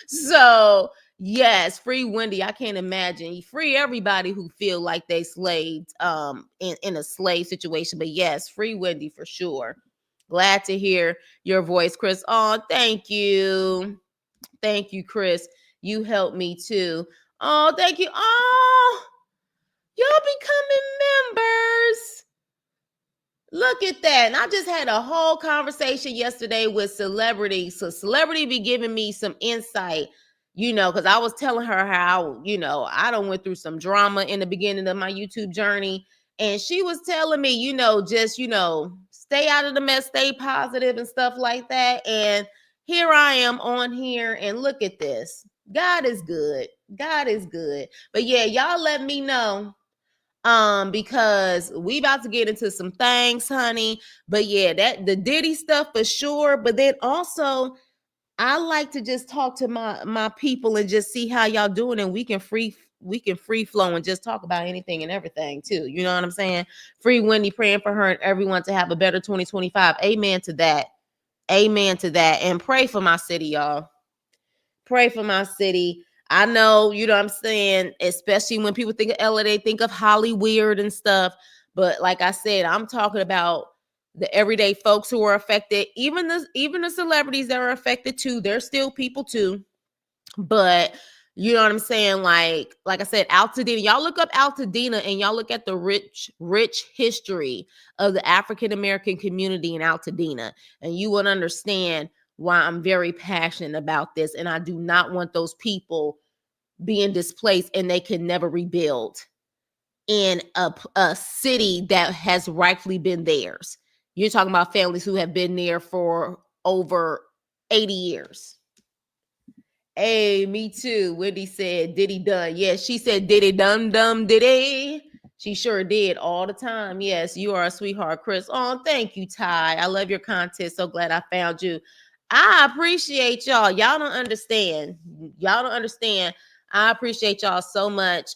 So yes, free Wendy. I can't imagine. Free everybody who feel like they slaved in a slave situation. But yes, free Wendy for sure. Glad to hear your voice, Chris. Oh, thank you. Thank you, Chris. You helped me too. Oh, thank you. Oh, y'all becoming members. Look at that. And I just had a whole conversation yesterday with Celebrity. So Celebrity be giving me some insight, because I was telling her how, I done went through some drama in the beginning of my YouTube journey. And she was telling me, just, stay out of the mess, stay positive and stuff like that. And here I am on here, and look at this. God is good. God is good. But yeah, y'all let me know because we about to get into some things, honey. But yeah, that the Diddy stuff for sure. But then also, I like to just talk to my people and just see how y'all doing, and we can free flow and just talk about anything and everything too. You know what I'm saying? Free Wendy, praying for her and everyone to have a better 2025. Amen to that. Amen to that. And pray for my city, y'all. Pray for my city. I know, what I'm saying, especially when people think of LA, they think of Hollywood and stuff. But like I said, I'm talking about the everyday folks who are affected, even the celebrities that are affected too. They're still people too. But you know what I'm saying? Like I said, Altadena. Y'all look up Altadena and y'all look at the rich history of the African American community in Altadena, and you will understand why I'm very passionate about this. And I do not want those people being displaced and they can never rebuild in a city that has rightfully been theirs. You're talking about families who have been there for over 80 years. Hey, me too. Wendy said, Diddy done. Yes, she said, Diddy dum diddy. She sure did all the time. Yes, you are a sweetheart, Chris. Oh, thank you, Ty. I love your content. So glad I found you. I appreciate y'all. Y'all don't understand. Y'all don't understand. I appreciate y'all so much.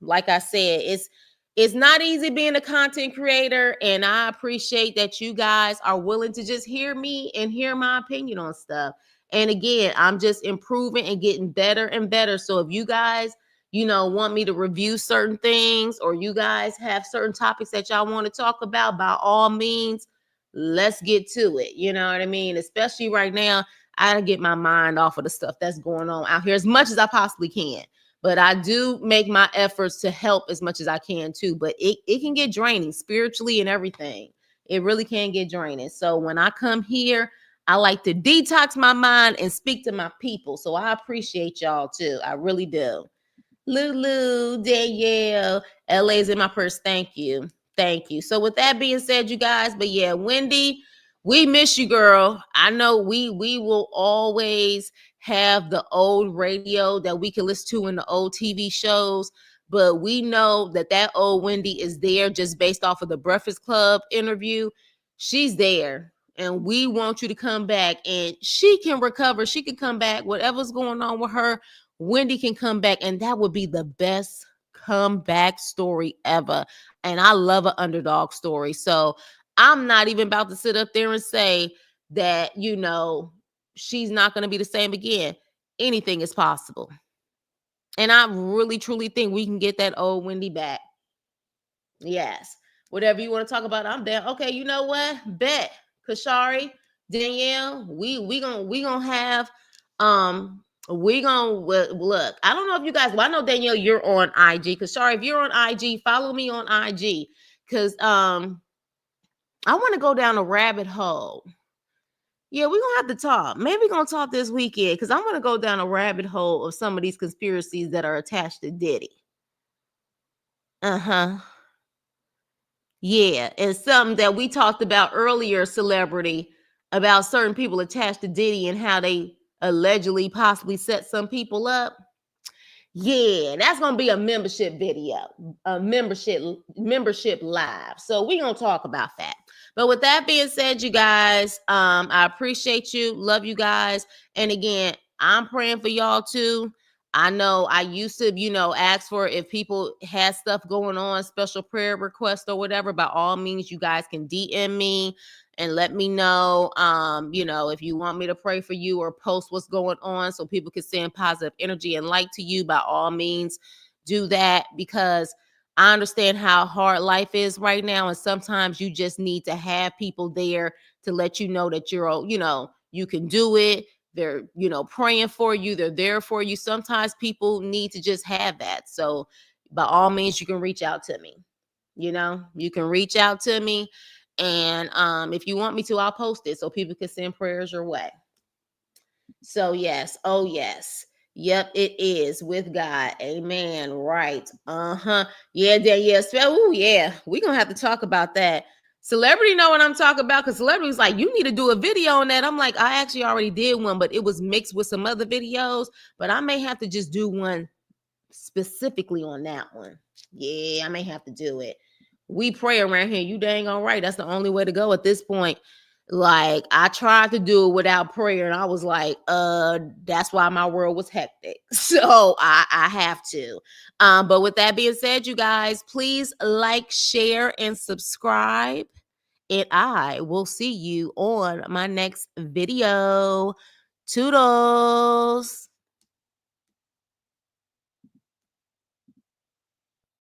Like I said, it's not easy being a content creator, and I appreciate that you guys are willing to just hear me and hear my opinion on stuff. And again, I'm just improving and getting better and better. So if you guys, want me to review certain things, or you guys have certain topics that y'all want to talk about, by all means, let's get to it. You know what I mean? Especially right now, I gotta get my mind off of the stuff that's going on out here as much as I possibly can. But I do make my efforts to help as much as I can too. But it can get draining spiritually and everything. It really can get draining. So when I come here, I like to detox my mind and speak to my people. So I appreciate y'all too. I really do. Lulu, Danielle, LA's in my purse. Thank you. Thank you. So with that being said, you guys, but yeah, Wendy, we miss you, girl. I know we will always have the old radio that we can listen to in the old TV shows, but we know that old Wendy is there just based off of the Breakfast Club interview. She's there. And we want you to come back, and she can recover. She can come back. Whatever's going on with her, Wendy can come back, and that would be the best comeback story ever. And I love an underdog story. So I'm not even about to sit up there and say that, she's not going to be the same again. Anything is possible. And I really, truly think we can get that old Wendy back. Yes. Whatever you want to talk about, I'm down. Okay, you know what? Bet. Kashari, Danielle, we gonna have we gonna look. I don't know if you guys. Well, I know Danielle, you're on IG. Kashari, if you're on IG, follow me on IG, because I want to go down a rabbit hole. Yeah, we're gonna have to talk. Maybe we're gonna talk this weekend, because I'm gonna go down a rabbit hole of some of these conspiracies that are attached to Diddy. Uh-huh. Yeah, and something that we talked about earlier, celebrity, about certain people attached to Diddy and how they allegedly possibly set some people up. Yeah, that's gonna be a membership video, a membership live. So we're gonna talk about that. But with that being said, you guys, I appreciate you, love you guys, and again, I'm praying for y'all too. I know I used to, ask for if people had stuff going on, special prayer requests or whatever. By all means, you guys can DM me and let me know, if you want me to pray for you or post what's going on so people can send positive energy and light to you. By all means, do that, because I understand how hard life is right now. And sometimes you just need to have people there to let you know that you can do it. They're, praying for you. They're there for you. Sometimes people need to just have that. So by all means, you can reach out to me. You can reach out to me, and if you want me to, I'll post it so people can send prayers your way. So yes, oh yes, yep, it is with God. Amen. Right. Yeah. Yes. Oh yeah. We're gonna have to talk about that. Celebrity know what I'm talking about, because celebrity was like, you need to do a video on that. I'm like, I actually already did one, but it was mixed with some other videos. But I may have to just do one specifically on that one. Yeah, I may have to do it. We pray around here. You dang all right. That's the only way to go at this point. Like, I tried to do it without prayer, and I was like, that's why my world was hectic. So I have to. But with that being said, you guys, please like, share, and subscribe. And I will see you on my next video. Toodles.